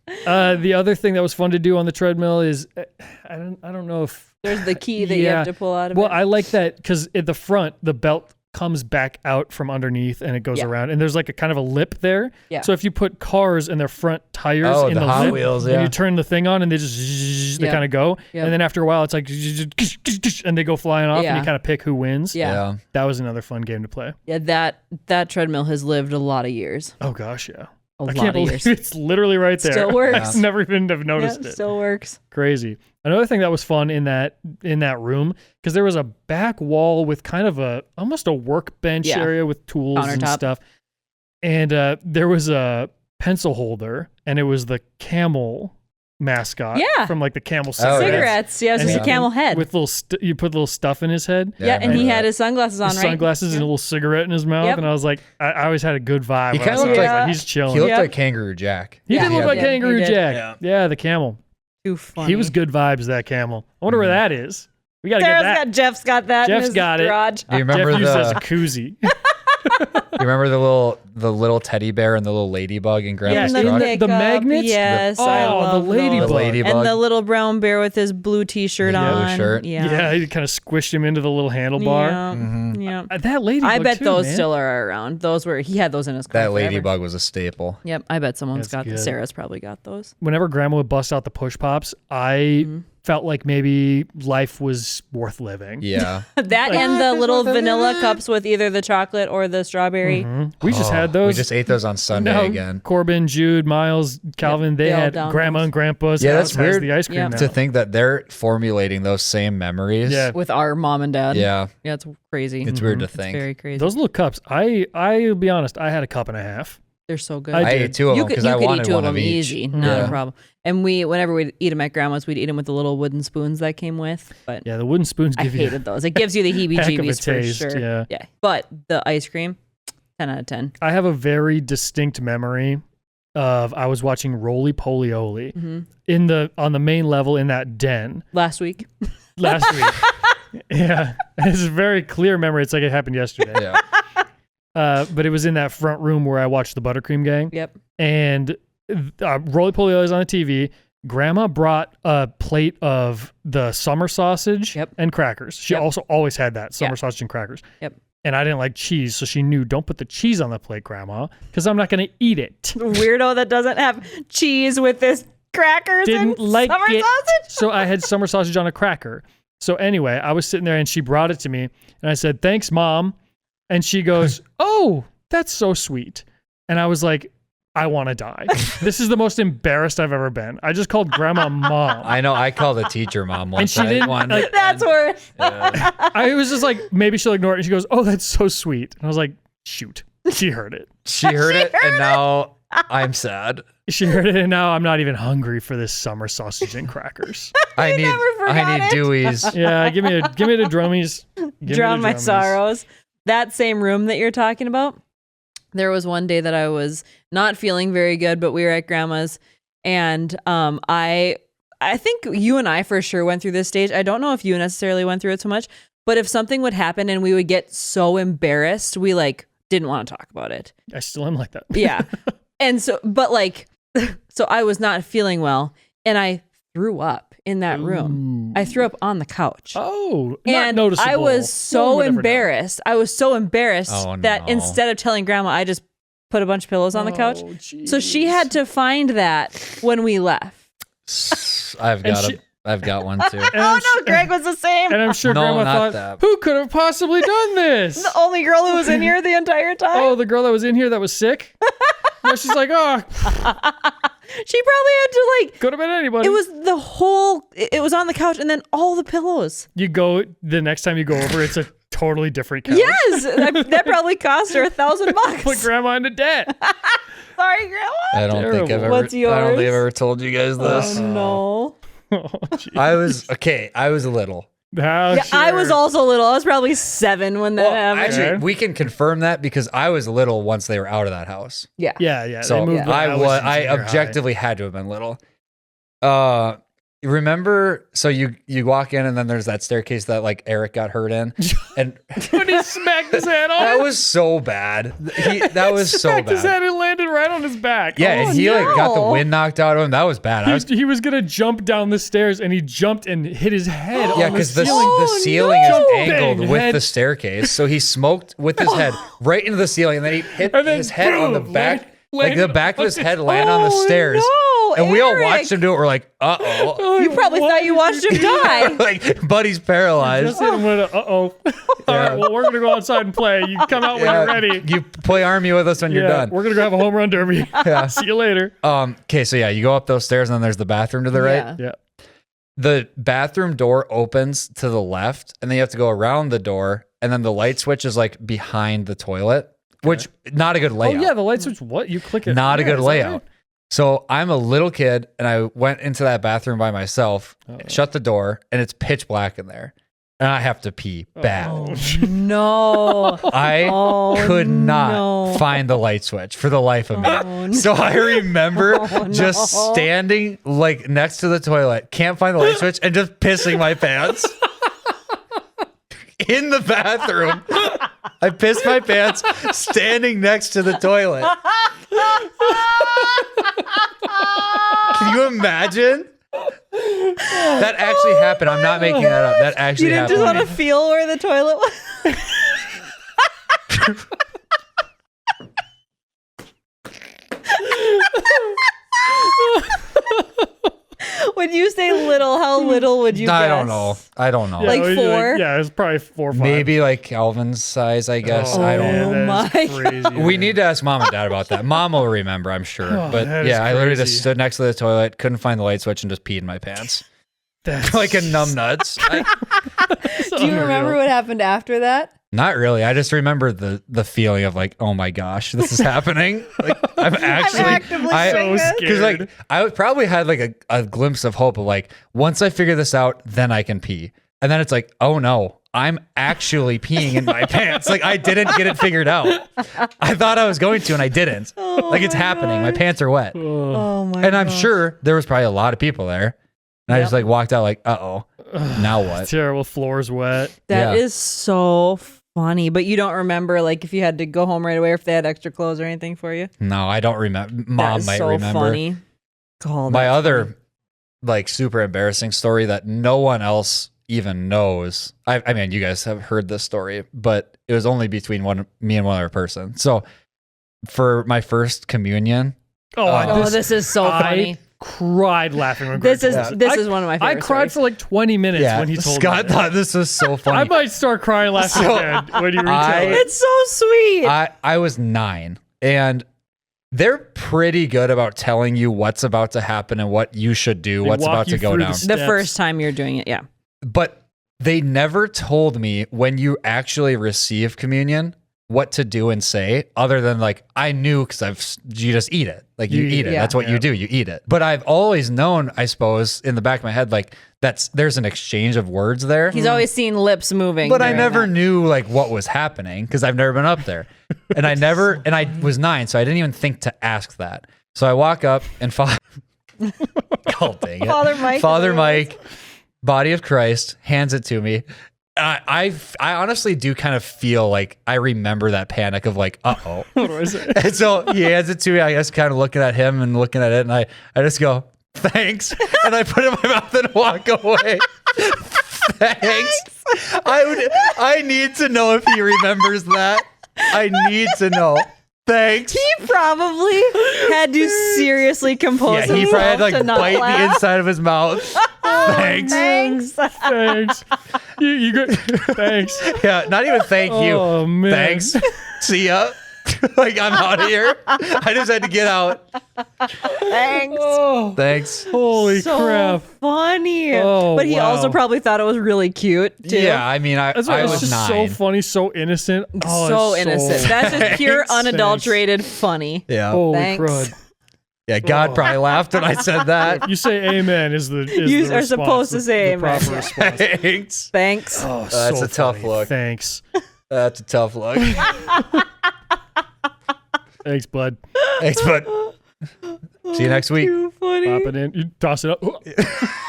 The other thing that was fun to do on the treadmill is I don't know if There's the key that you have to pull out of well, it. I like that because at the front the belt comes back out from underneath and it goes Yeah. around and there's like a kind of a lip there. Yeah. So if you put cars and their front tires in the the Hot lip, Wheels, and yeah. you turn the thing on and they just they Yeah. kind of go, Yeah. and then after a while it's like and they go flying off and Yeah. you kind of pick who wins. Yeah. That was another fun game to play. Yeah, that treadmill has lived a lot of years. Oh gosh, yeah. A I lot can't of believe years. it's literally right there. Still works. I never even have Yeah, noticed it. still works. Crazy. Another thing that was fun in that room because there was a back wall with kind of almost a workbench Yeah. area with tools and Countertop. stuff, and there was a pencil holder and it was the camel mascot. Yeah. From like the camel Oh, yeah. Cigarettes. Yeah, it's And just a he- camel head. with you put little stuff in his head. yeah, and he remember had that. his sunglasses on, His right? sunglasses and a little cigarette in his mouth, Yep. and I was like, I always had a good vibe. He when I kinda saw looked it. I was like- he's chilling. He looked Yeah. like Kangaroo Jack. He Yeah. did look like Yeah, he Kangaroo did. Jack. Yeah, the camel. Too funny. He was good vibes, that camel. I wonder where that is. We got to get that. Jeff's got that Jeff's in his got it. garage. Do you remember Jeff used it as a the koozie. you remember the little teddy bear and the little ladybug in Grandma's Yeah, in truck? the pickup, magnets? Yes, I Oh, the love ladybug. those. The ladybug. And the little brown bear with his blue T-shirt His blue on. shirt. Yeah. He kind of squished him into the little handlebar. Yeah. That ladybug I bet too, those man. still are around. He had those in his car That forever. ladybug was a staple. Yep, I bet someone's That's got good. Sarah's probably got those. Whenever Grandma would bust out the push pops, I felt like maybe life was worth living. Yeah. That and the little vanilla cups with either the chocolate or the strawberry. We just had those. We just ate those on Sunday No, again. Corbin, Jude, Miles, Calvin, they they all had downed grandma those. and grandpa's. Yeah, house that's has weird. the ice cream Yeah. now. To think that they're formulating those same memories. Yeah. With our mom and dad. Yeah. Yeah, it's crazy. It's weird to It's think. very crazy. Those little cups, I'll be honest, I had a cup and a half. They're so good. I I did. ate 2 of them because I could wanted eat 2 one of of them each. easy, not Yeah. a problem. And whenever we'd eat them at grandma's, we'd eat them with the little wooden spoons that came with. But Yeah, the wooden spoons I give you hated those. It gives you the heck of a heebie-jeebies for taste. sure. Yeah. But the ice cream, 10 out of 10. I have a very distinct memory of I was watching Roly Poly Oly on the main level in that den Last week. last week. Yeah, it's a very clear memory. It's like it happened yesterday. Yeah. But it was in that front room where I watched the Buttercream Gang. Yep. And Roly Poly Oly is on the TV. Grandma brought a plate of the summer sausage Yep. and crackers. She Yep. also always had that summer Yeah. sausage and crackers. Yep. And I didn't like cheese, so she knew, don't put the cheese on the plate, Grandma, because I'm not going to eat it. Weirdo that doesn't have cheese with this crackers Didn't and like summer it. sausage. So I had summer sausage on a cracker. So anyway, I was sitting there and she brought it to me and I said, "Thanks, Mom." And she goes, "Oh, that's so sweet." And I was like, I want to die. This is the most embarrassed I've ever been. I just called Grandma Mom. I know. I called a teacher mom once. she didn't, like- That's worse. I was just like, maybe she'll ignore it. And she goes, "Oh, that's so sweet." And I was like, shoot. She heard it. She heard it, and now I'm sad. She heard it, and now I'm not even hungry for this summer sausage and crackers. I need forgot it. Dewey's. Yeah, give me the drummies. Give me the Drown my drummies. sorrows. That same room that you're talking about, there was one day that I was not feeling very good, but we were at grandma's, and I think you and I for sure went through this stage. I don't know if you necessarily went through it so much, but if something would happen and we would get so embarrassed, we like didn't want to talk about it. I still am like that. Yeah. And so, but like, so I was not feeling well, and I threw up in that room. I threw up on the couch. Oh, not And noticeable. I was Well, so we never know. embarrassed. I was so embarrassed Oh, that no. instead of telling grandma, I just put a bunch of pillows on the couch. Oh, So she jeez. had to find that when we left. I've got one too. And I'm Oh no, Greg was the same. And I'm sure No, Grandma not thought, that. who could have possibly done this? The only girl who was in here the entire time. Oh, the girl that was in here that was sick? No, she's like, oh, She probably had to like. could have been anybody. It was the whole. It was on the couch, and then all the pillows. You go, the next time you go over, it's a totally different couch. Yes, that probably cost her $1,000. Put Grandma into debt. Sorry, Grandma. I don't think I've Terrible. ever. What's I don't think I've yours? ever told you guys this. Oh no. Oh, geez. I was little. Oh, Yeah, I sure. was also little. I was probably 7 when that Well, happened. actually, Okay. we can confirm that because I was little once they were out of that house. Yeah. Yeah. So they moved when I was in I junior high. objectively had to have been little. You remember? So you walk in and then there's that staircase that like Eric got hurt in, and When he smacked his head on that it. was so bad. That was so Smacked his bad. head and landed right on his back. Yeah, Oh, and he like got the no. wind knocked out of him. That was bad. I was he was gonna jump down the stairs and he jumped and hit his head Yeah, on the because the ceiling. ceiling no. is Bang, angled with head. the staircase, so he smoked with his head right into the ceiling, and then he hit And then his head on the boom, back, like the landed back of on his his- head land on the Oh, stairs, no, and we all Eric. watched him do it. We're like, uh You probably thought you watched him die. oh, like buddy's paralyzed. Just hit him with a, uh-oh. All right, well, we're going to go outside and play. You come out when Yeah, you're ready. You play army with us when you're done. We're going to go have a home run derby. See you later. Okay, so yeah, you go up those stairs, and then there's the bathroom to the right. Yeah. Yeah. The bathroom door opens to the left, and then you have to go around the door, and then the light switch is like behind the toilet, which not a good layout. Oh, yeah, the light switch. What? You click it. Not a Yeah, good is that layout. right? So I'm a little kid, and I went into that bathroom by myself, shut the door, and it's pitch black in there, and I have to pee bad. Oh, No. I Oh, could not no. find the light switch for the life of me. Oh, no. So I remember Oh, just no. standing like next to the toilet, can't find the light switch, and just pissing my pants in the bathroom. I pissed my pants standing next to the toilet. Can you imagine? That actually happened. I'm not making that up. That You actually didn't happened. just want to feel where the toilet was? When you say little, how little would you guess? I don't know. Yeah, Like 4? Yeah, it was probably 4 or 5. Maybe like Calvin's size, I guess. I don't know. man, my that is crazy. We need to ask mom and dad about that. Mom will remember, I'm sure. But that is yeah, I literally crazy. just stood next to the toilet, couldn't find the light switch, and just peed in my pants. That's Like a numb nuts. Do you remember what happened after that? Not really. I just remember the feeling of like, oh my gosh, this is happening. Like I'm actually actively so doing this. scared. because like I probably had like a glimpse of hope of like once I figure this out, then I can pee. And then it's like, oh no, I'm actually peeing in my pants. Like I didn't get it figured out. I thought I was going to and I didn't. Like it's happening. My pants are wet. Oh my And I'm sure there was probably a lot of people there. And I just like walked out like, uh-oh, now what? Terrible, floor's wet. That Yeah. is so funny. But you don't remember like if you had to go home right away or if they had extra clothes or anything for you? No, I don't remember. That Mom is might so remember. funny. Oh, My that's other funny. like super embarrassing story that no one else even knows. I mean, you guys have heard this story, but it was only between me and one other person. So for my first communion, Oh, this is so funny. I cried laughing when This Greg is told me. this is one of my I favorite cried stories. for like 20 minutes when he told Scott me. thought this was so I funny. might start crying laughing again when you retell it. It's so sweet. I was 9 and they're pretty good about telling you what's about to happen and what you should do, They what's walk about you to go through the down. The steps. first time you're doing it, yeah. But they never told me when you actually receive communion what to do and say, other than like I knew because you just eat it. Like you eat it. Yeah. That's what you do. You eat it. But I've always known, I suppose, in the back of my head, like there's an exchange of words there. He's always seen lips moving. But I during never that. knew like what was happening because I've never been up there. And I was 9, so I didn't even think to ask that. So I walk up and oh dang it. Father Mike. Body of Christ, hands it to me. I honestly do kind of feel like I remember that panic of like, uh-oh. What was it? And so he hands it to me. I guess kind of looking at him and looking at it. And I just go, thanks. And I put it in my mouth and walk away. Thanks. I need to know if he remembers that. I need to know. Thanks. He probably had to seriously compose Yeah, he himself probably had to like to not bite the laugh. inside of his mouth. Thanks. Thanks. Thanks. You go. Thanks. Yeah, not even thank you. Oh, man. Thanks. See ya. Like I'm out of here. I just had to get out. Thanks. Oh, Thanks. holy So crap. funny. Oh, but he wow. also probably thought it was really cute too. Yeah, I mean, I That's why it's was just 9. so funny, so innocent. Oh, So it's innocent. That's just pure Thanks. unadulterated funny. Yeah. Holy Thanks. crud. Yeah, God probably laughed when I said that. You say amen is the is You the are response, supposed to the- say the amen, proper yeah. response. Thanks. Thanks. Oh, That's so a tough funny. look. Thanks. That's a tough look. Thanks, bud. Thanks, bud. See you next week. Too funny. Pop it in. You toss it up.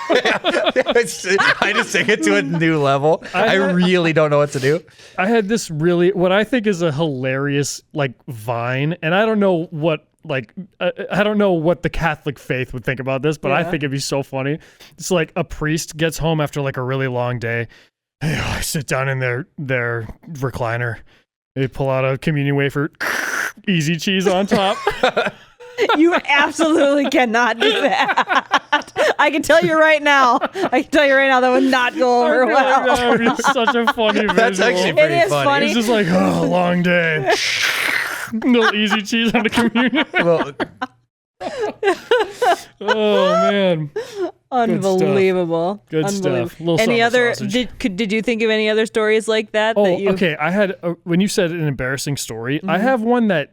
I just take it to a new level. I really don't know what to do. I had this really, what I think is a hilarious like Vine, and I don't know what I don't know what the Catholic faith would think about this, but I Yeah. think it'd be so funny. It's like a priest gets home after like a really long day. Hey, I sit down in their recliner. They pull out a communion wafer, easy cheese on top. You absolutely cannot do that. I can tell you right now. That would not go over well. That would be such a funny visual. That's actually It pretty is funny. funny. It's just like, oh, long day. Little easy cheese on the communion. Well, Oh man, Unbelievable. Good stuff. Unbelievable. Little Any summer other? sausage. Did you think of any other stories like that? Oh, that you, okay. I had when you said an embarrassing story. I have one that,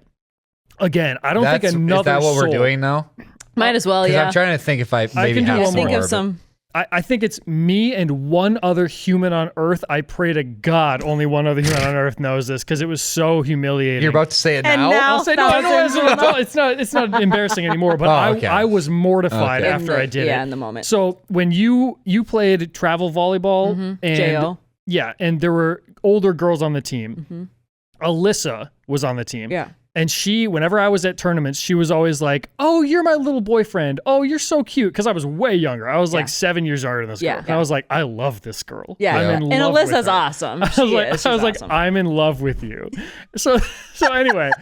again, I don't think another. is that what we're soul- doing now? Might as well. Because Yeah. I'm trying to think if I maybe can do have one some think more, of but- some. I think it's me and one other human on Earth. I pray to God only one other human on Earth knows this because it was so humiliating. You're about to say it And now? now- I'll say no, it's not embarrassing anymore. But Oh, okay. I was mortified Okay. after I did it. Yeah, in the moment. So when you played travel volleyball and J.O. yeah, and there were older girls on the team. Alyssa was on the team. Yeah. And whenever I was at tournaments, she was always like, "Oh, you're my little boyfriend. Oh, you're so cute." Because I was way younger. I was like 7 years younger than this girl. And I was like, I love this girl. Yeah. I'm in and love Alyssa's with her. awesome. I was like, I'm in love with you. So anyway,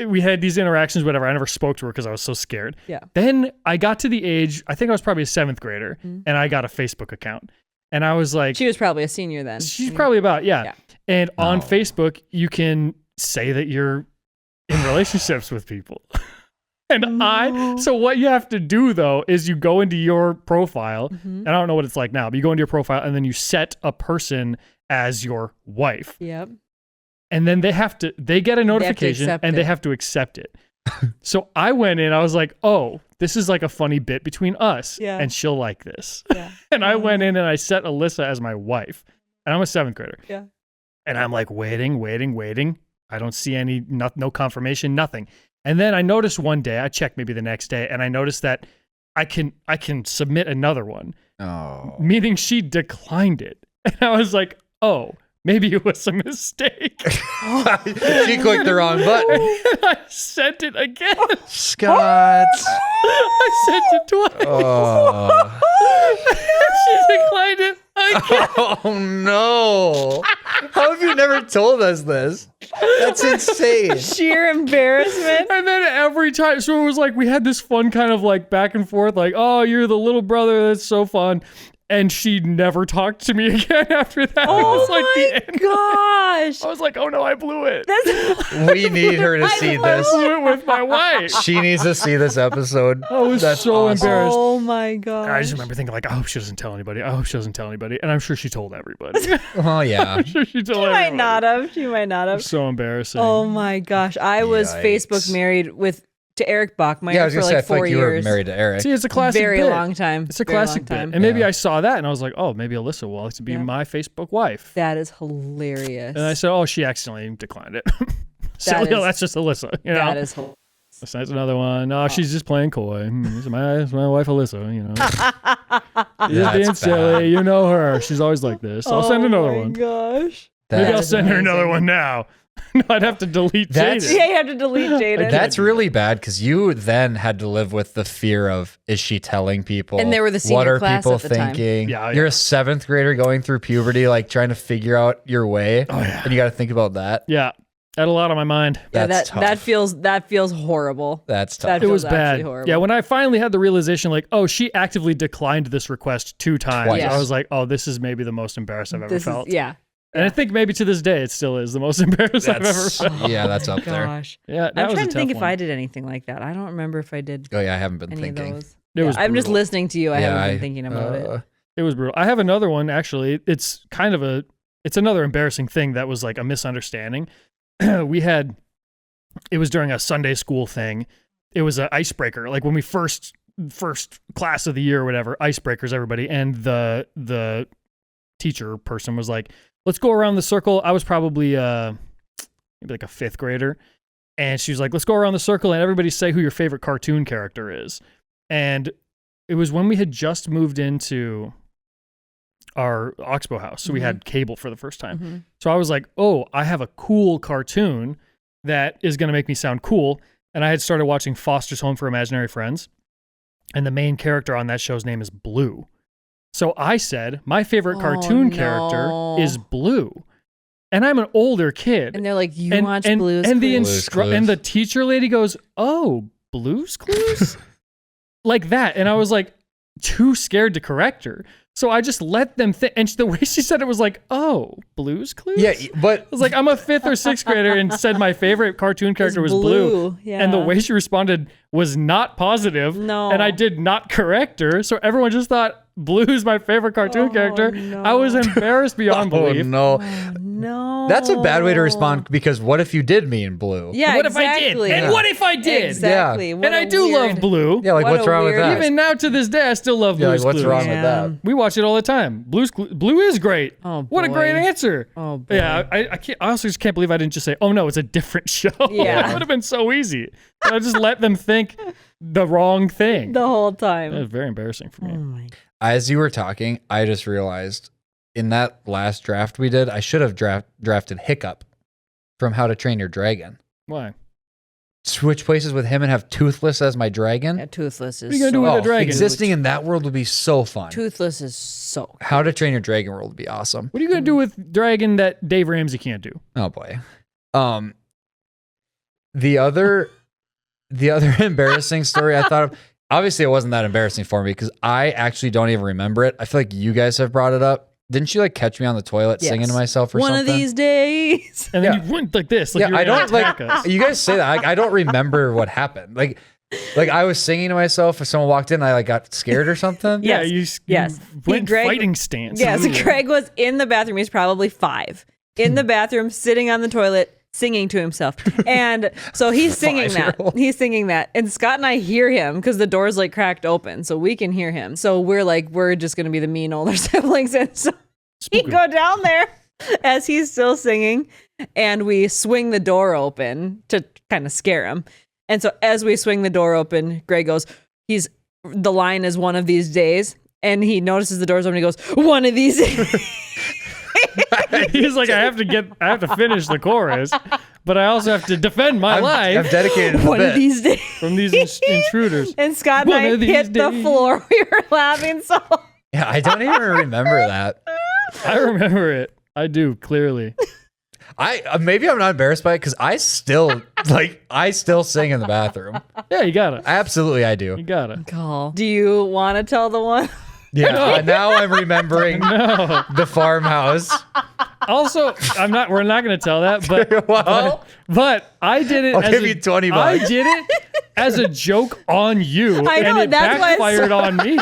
we had these interactions, whatever. I never spoke to her because I was so scared. Yeah. Then I got to the age, I think I was probably a 7th grader, and I got a Facebook account. And I was like, she was probably a senior then. She's probably about, yeah. And on Facebook, you can say that you're in relationships with people. And so what you have to do though, is you go into your profile, and I don't know what it's like now, but you go into your profile and then you set a person as your wife. Yep. And then they get a notification and they have to accept it. So I went in, I was like, oh, this is like a funny bit between us and she'll like this. Yeah. And I went in and I set Alyssa as my wife, and I'm a 7th grader. Yeah. And I'm like waiting. I don't see no confirmation, nothing. And then I noticed one day, I checked maybe the next day, and I noticed that I can submit another one. Oh. Meaning she declined it. And I was like, oh, maybe it was a mistake. She clicked the wrong button. I sent it again. Scott. I sent it twice. Oh. She declined it again. Oh no. How have you never told us this? That's insane. Sheer embarrassment. And then every time, so it was like we had this fun kind of like back and forth, like, oh, you're the little brother, that's so fun. And she never talked to me again after that. Oh it was like the my end. gosh. I was like, oh no, I blew it. We need her to see this. I blew it with my wife. She needs to see this episode. I was That's so awesome. embarrassed. Oh my gosh. I just remember thinking like, I hope she doesn't tell anybody. I hope she doesn't tell anybody. And I'm sure she told everybody. Oh yeah. I'm sure she told She everybody. might not have. She might not have. So embarrassing. Oh my gosh. I was Yikes. Facebook married to Eric Bachmeyer Yeah, I was for gonna say, I like feel 4 like you were years. married to Eric. See, it's a classic Very bit. long time. It's a Very classic long bit. time. And maybe Yeah. I saw that and I was like, oh, maybe Alyssa will like to be my Facebook wife. That is hilarious. And I said, oh, she accidentally declined it. So That is- that's just Alyssa. You know? That is hilarious. So that's another one. Oh, she's just playing coy. It's my wife Alyssa, you know. She's That's being silly. You know her. She's always like this. I'll send another one. Oh my gosh. Maybe I'll That is send her another amazing. one now. No, I'd have to delete That's- Jaden. Yeah, you have to delete Jaden. That's really bad because you then had to live with the fear of, is she telling people? And they were the what senior are class people at the time. thinking? Yeah, You're a 7th grader going through puberty, like trying to figure out your way. Oh, yeah. And you got to think about that. Yeah. Had a lot on my mind. Yeah, That's that tough. that feels horrible. That's tough. That It was feels actually bad. horrible. Yeah, when I finally had the realization, like, oh, she actively declined this request 2 times. Twice. I was like, oh, this is maybe the most embarrassed I've ever This felt. is And I think maybe to this day, it still is the most embarrassed I've ever felt. Yeah, that's up there. Gosh. Yeah, that I'm was trying a to think tough if one. I did anything like that. I don't remember if I did Oh yeah, I haven't been any thinking. of those. It was I'm just brutal. listening to you. I Yeah, haven't been thinking about it. It was brutal. I have another one, actually. It's kind of it's another embarrassing thing that was like a misunderstanding. It was during a Sunday school thing. It was an icebreaker. Like when we first class of the year or whatever, icebreakers, everybody. And the teacher person was like, let's go around the circle. I was probably maybe like a 5th grader. And she was like, let's go around the circle and everybody say who your favorite cartoon character is. And it was when we had just moved into our Oxbow house. So we had cable for the first time. Mm-hmm. So I was like, oh, I have a cool cartoon that is going to make me sound cool. And I had started watching Foster's Home for Imaginary Friends. And the main character on that show's name is Blue. So I said, my favorite cartoon character is Blue. And I'm an older kid. And they're like, you watch Blue's and Clues? and the teacher lady goes, oh, Blue's Clues? Like that. And I was like, too scared to correct her. So I just let them think. And the way she said it was like, oh, Blue's Clues? Yeah, but I was like, I'm a 5th or 6th grader and said my favorite cartoon character was Blue. Yeah. And the way she responded was not positive. No. And I did not correct her. So everyone just thought Blue's my favorite cartoon character. no. I was embarrassed beyond oh belief. no, no. that's a bad way to respond because what if you did mean Blue? Yeah, What exactly. if I did? And what if I did? Exactly. Yeah. What And a I do weird- love Blue. Yeah, like What what's a wrong with weird- that? Even now to this day, I still love yeah, Blue's like what's Clues. wrong with Yeah. that? We watch it all the time. Blue is great. Oh, What a boy. great answer. Oh, boy. Yeah, I can't. I also just can't believe I didn't just say, "Oh no, it's a different show." Yeah. That would have been so easy. But I just let them think the wrong thing. The whole That time. was very embarrassing for me. Oh my. As you were talking, I just realized in that last draft we did, I should have drafted Hiccup from How to Train Your Dragon. Why? Switch places with him and have Toothless as my dragon. Yeah, Toothless is What are you gonna do with a dragon? Existing in that world would be so fun. Toothless is so How to Train Your Dragon world would be awesome. What are you gonna do with dragon that Dave Ramsey can't do? Oh boy. The other embarrassing story I thought of, obviously it wasn't that embarrassing for me because I actually don't even remember it. I feel like you guys have brought it up. Didn't you like catch me on the toilet singing to myself or One something? of these days. And then you went like this. Like Yeah, you were I gonna don't like. attack us. You guys say that. I don't remember what happened. Like I was singing to myself. If someone walked in, I like got scared or something. Yeah, Yes. you Yes. went Greg- fighting stance. Yes, Ooh. Craig was in the bathroom. He's probably 5. In the bathroom, sitting on the toilet, singing to himself. And so he's singing that. 5-year-old. He's singing that. And Scott and I hear him because the door's like cracked open. So we can hear him. So we're just going to be the mean older siblings. And so we Spooky. go down there as he's still singing and we swing the door open to kind of scare him. And so as we swing the door open, Greg goes, the line is one of these days. And he notices the door's open. He goes, one of these days. He's like, I have to finish the chorus, but I also have to defend my I'm life dedicated to the One of bit. these days. from these intruders. And Scott and One I of these hit the days. floor. We were laughing so. Yeah, I don't even remember that. I remember it. I do clearly. Maybe I'm not embarrassed by it because I still sing in the bathroom. Yeah, you got it. Absolutely, I do. You got it. Call. Do you want to tell the one? Yeah. Now I'm remembering No. the farmhouse. Also, we're not going to tell that, but Well, but I did it. I'll as give a- you 20 I bucks. did it as a joke on you, I know, and it that's why it's backfired on me.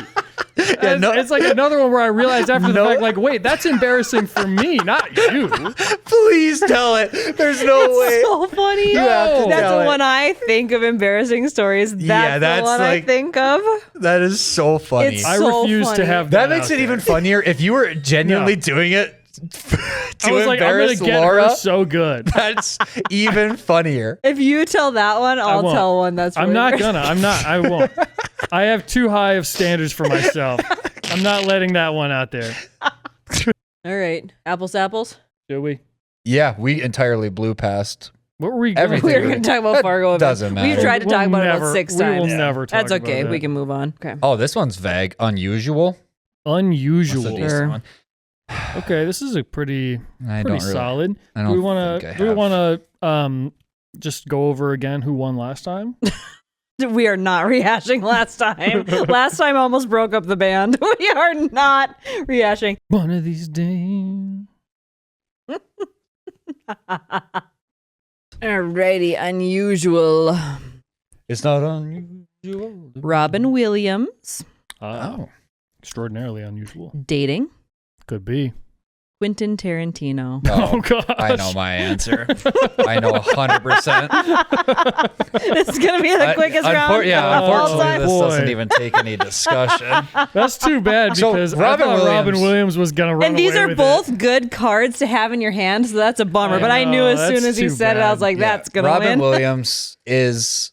Yeah, no- It's like another one where I realized after No. the fact, like, wait, that's embarrassing for me, not you. please tell it. There's no way. So funny. have to That's tell the it. one I think of embarrassing stories. That's that's the one I like- think of. That is so funny. It's I so refuse funny. to have That that. makes out it there. even funnier if you were genuinely doing it to I was like, I'm gonna embarrass get Laura. her so good. That's even funnier. If you tell that one, I'll won't. tell one that's I'm really not embarrassing. gonna. I won't. I have too high of standards for myself. I'm not letting that one out there. All right. Apples, apples. Do we? Yeah, we entirely blew past. What were we? Everything. We were going to talk about That Fargo. doesn't We've matter. tried to talk about it about 6 We will times. never talk That's okay. about We that. can move on. Okay. Oh, this one's vague. Unusual. That's a Unusual. decent Sure. one. Okay, this is a pretty I pretty don't really. solid. I Do don't we want think I to? Do we have. want to just go over again who won last time? We are not rehashing last time. Last time almost broke up the band. We are not rehashing. One of these days. Alrighty, unusual. It's not unusual. Robin Williams Oh. Extraordinarily unusual. dating Could be. Quentin Tarantino. Oh gosh. I know my answer. I know 100%. It's gonna be the quickest round. Yeah, of all unfortunately, time. this Boy. doesn't even take any discussion. That's too bad So, because Robin I thought Robin Williams- Williams was gonna run And these away are with both it. good cards to have in your hand, so that's a bummer. I But I knew know, as soon that's as he too said it, I bad. was like, "That's gonna Robin win." Williams is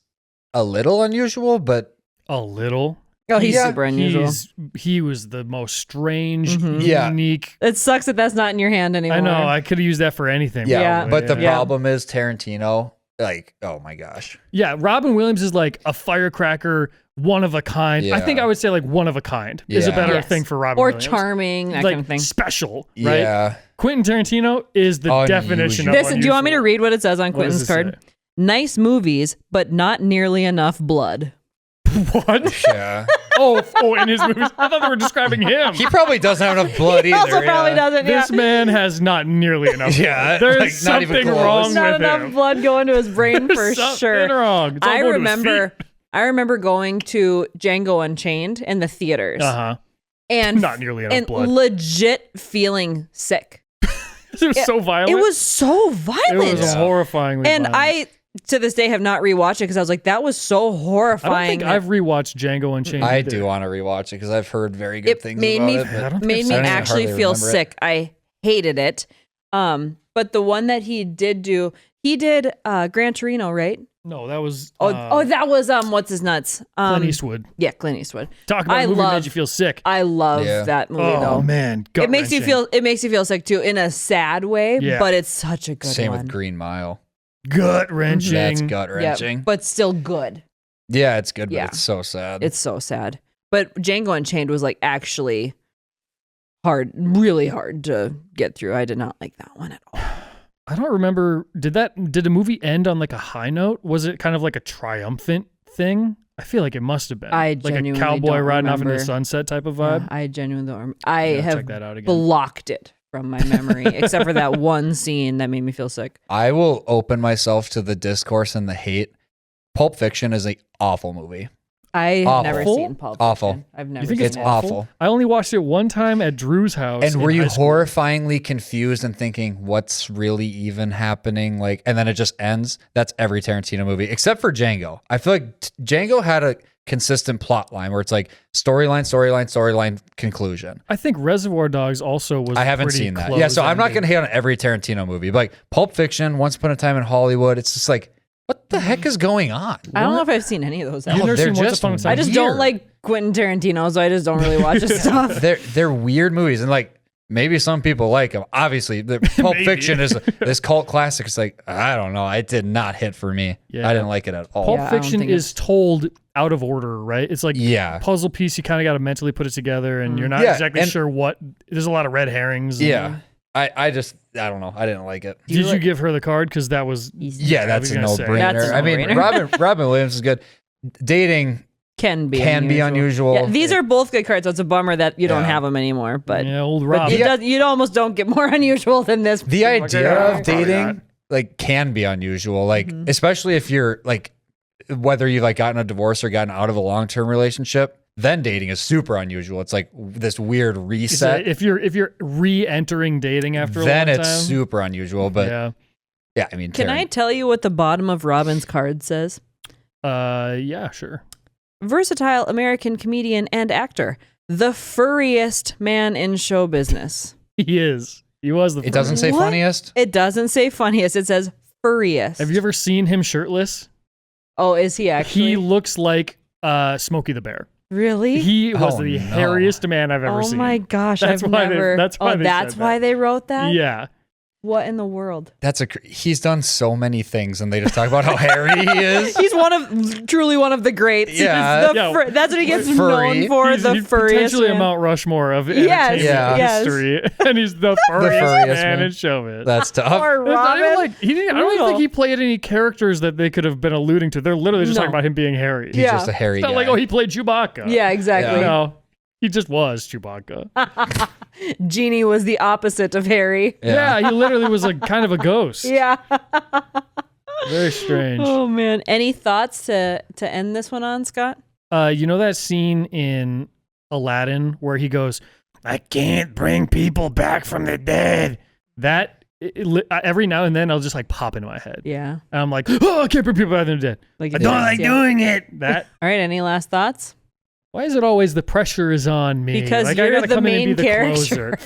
a little unusual, but A little. Oh, he's Yeah, super unusual. He was the most strange, Yeah. unique. It sucks that that's not in your hand anymore. I know. I could have used that for anything. yeah. probably, But the Yeah. problem is Tarantino. Like, oh my gosh. Yeah, Robin Williams is like a firecracker, one of a kind. I Yeah. think I would say like one of a kind is a Yeah. better Yes. thing for Robin or Williams. charming, that like kind of thing. special, right? Yeah. Quentin Tarantino is the definition of Do you want me to unusual. read what it says on What does Quentin's it card? say? Nice movies, but not nearly enough blood. What? Yeah. oh, in his movies. I thought they were describing him. He probably doesn't have enough blood either. He also probably yeah. doesn't. This man has not nearly enough. Yeah, blood. There's like, not even something close. wrong Not with enough him. blood going to his brain for There's something sure. wrong. It's all I going to his remember. feet. I remember going to Django Unchained in the theaters, Uh-huh. and Not nearly enough and blood. legit feeling sick. It was so violent. It was so It violent, was horrifyingly and violent. I to this day have not rewatched it because I was like, that was so I don't horrifying. think I've rewatched Django Unchained. I either. do want to rewatch it because I've heard very good It things made about me- it. I But don't think made I've me seen it. actually hardly feel remember it. sick. I hated it. But the one that he did do, he did Gran Torino, right? No, that was That was what's his nuts? Clint Eastwood. Yeah, Clint Eastwood. Talk about I a movie that love- made you feel sick. I love Yeah. that movie Oh though. man, It makes you feel sick too in a sad way, Yeah. but it's such a good Same one. with Green Mile. gut wrenching. That's gut Yeah, wrenching. but still good. Yeah, it's good, but Yeah. it's so sad. It's so sad. But Django Unchained was like actually hard, really hard to get through. I did not like that one at all. I don't remember. Did the movie end on like a high note? Was it kind of like a triumphant thing? I feel like it must have been. I like a genuinely cowboy don't riding off into the remember. sunset type of Yeah, vibe. I genuinely don't remember. I Yeah, have check that out again. blocked it from my memory, except for that one scene that made me feel sick. I will open myself to the discourse and the hate. Pulp Fiction is an awful movie. I have Awful. never seen Pulp Fiction. Awful. I've never You think seen it's it. awful. I only watched it one time at Drew's house. And in were you high school. horrifyingly confused and thinking, what's really even happening? Like, and then it just ends? That's every Tarantino movie, except for Django. I feel like Django had a consistent plot line where it's like storyline, conclusion. I think Reservoir Dogs also was. I haven't pretty seen that. close Yeah, so I'm not ending. going to hate on every Tarantino movie. But like Pulp Fiction, Once Upon a Time in Hollywood, it's just like, what the heck is going on? I don't know if I've seen any of those. You've Oh, never they're seen Once just Upon a Time. I just weird. don't like Quentin Tarantino, so I just don't really watch his stuff. They're weird movies, and like maybe some people like them. Obviously, the Pulp Maybe. Fiction is this cult classic. It's like I don't know, it did not hit for me. Yeah. I didn't like it at all. Pulp Yeah, I don't Fiction think is told out of order, right? It's like Yeah. puzzle piece. You kind of got to mentally put it together, and you're not Yeah, exactly and- sure what. There's a lot of red herrings. Yeah, I don't know. I didn't like it. Did you give her the card? Because that was. Yeah, that's a I was gonna say. no-brainer. That's a I mean, no-brainer. Robin Williams is good. Dating Can be unusual. Yeah, these are both good cards, so it's a bummer that you don't Yeah. have them anymore. But, Yeah, old but Rob. it does, you almost don't get more unusual than this. the idea of Probably dating not. like can be unusual. Like especially if you're like whether you've like gotten a divorce or gotten out of a long-term relationship. Then dating is super unusual. It's like this weird reset. If you're re-entering dating after Then a long it's time, super unusual. But yeah, I mean, Can I tell you what the bottom of Robin's card says? yeah, sure. Versatile American comedian and actor, the furriest man in show business. He is. He was the. It doesn't say What? funniest. It doesn't say funniest. It says furriest. Have you ever seen him shirtless? Oh, is he actually? He looks like Smokey the Bear. Really? He was Oh, the no. hairiest man I've ever Oh seen. my gosh, That's I've why they- never. that's why they that's said why that. they wrote that? Yeah. What in the world? He's done so many things, and they just talk about how hairy he is. He's truly one of the greats. Yeah. The Yeah. that's what he gets Furry. known for, He's the furriest potentially a man. Mount Rushmore of Yes, entertainment yes. history, and he's the furriest furriest man man. in showbiz. That's tough. Or It's not even Robin. like he didn't. I don't even think he played any characters that they could have been alluding to. They're literally just No. talking about him being hairy. He's Yeah. just a hairy It's not guy. like, oh, he played Chewbacca. Yeah, exactly. Yeah. No, he just was Chewbacca. Genie was the opposite of Harry. Yeah, he literally was like kind of a ghost. Yeah. Very strange. Oh man. Any thoughts to end this one on, Scott? You know that scene in Aladdin where he goes, "I can't bring people back from the dead." That every now and then I'll just like pop into my head. Yeah. And I'm like, "Oh, I can't bring people back from the dead. Like I don't like doing it." That. All right. Any last thoughts? Why is it always the pressure is on me? Because like, you're I gotta the come in main and be the character. closer.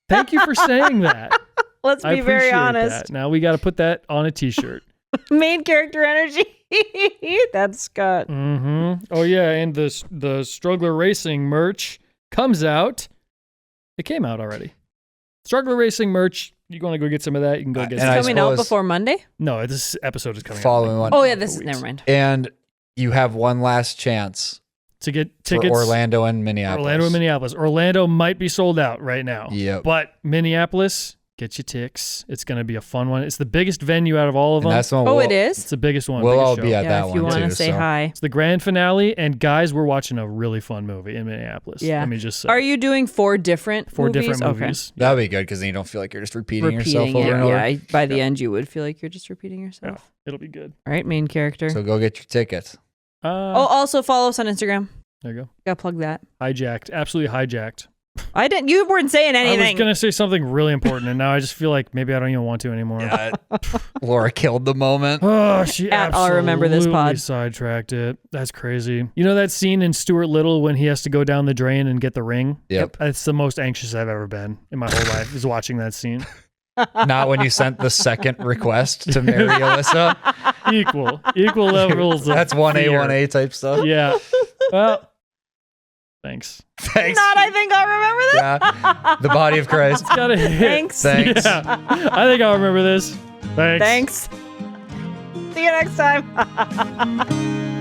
Thank you for saying that. Let's I be very appreciate honest. that. Now we got to put that on a T-shirt. Main character energy. That's Scott. Mm-hmm. Oh yeah, and the Struggler Racing merch comes out. It came out already. Struggler Racing merch. You want to go get some of that? You can go get And some. I Coming out suppose- before Monday? No, this episode is coming Following out. one. Oh yeah, couple this is weeks. never mind. And you have one last chance To get for tickets. Orlando and Minneapolis. Orlando and Minneapolis. Orlando might be sold out right now. Yep. But Minneapolis, get your ticks. It's going to be a fun one. It's the biggest venue out of all of And them. that's the one Oh, we'll, it is? It's the biggest one. We'll biggest all show. be at Yeah, that if one you want too. to say so. hi. It's the grand finale, and guys, we're watching a really fun movie in Minneapolis. Yeah. Let me just say. Are you doing four different Four movies? different Okay. movies. That'll be good because then you don't feel like you're just repeating yourself Repeating over it. and over. Yeah, by the end you would feel like you're just repeating Yeah, yourself. it'll be good. All right, main character. So go get your tickets. Oh, also follow us on Instagram. There you go. Gotta plug that. Hijacked. Absolutely hijacked. I didn't. You weren't saying I was anything. going to say something really important, and now I just feel like maybe I don't even want to anymore. Laura killed the moment. Oh, she At I'll remember this absolutely pod. sidetracked it. That's crazy. You know that scene in Stuart Little when he has to go down the drain and get the ring? Yep. That's the most anxious I've ever been in my whole life, is watching that scene. Not when you sent the second request to marry Alyssa. Equal levels of That's 1A, fear. 1A type stuff. Yeah. Well, thanks. Thanks. Not. I think I'll remember this. Yeah. The body of Christ. Gotta hit. Thanks. Thanks. Yeah. I think I'll remember this. Thanks. Thanks. See you next time.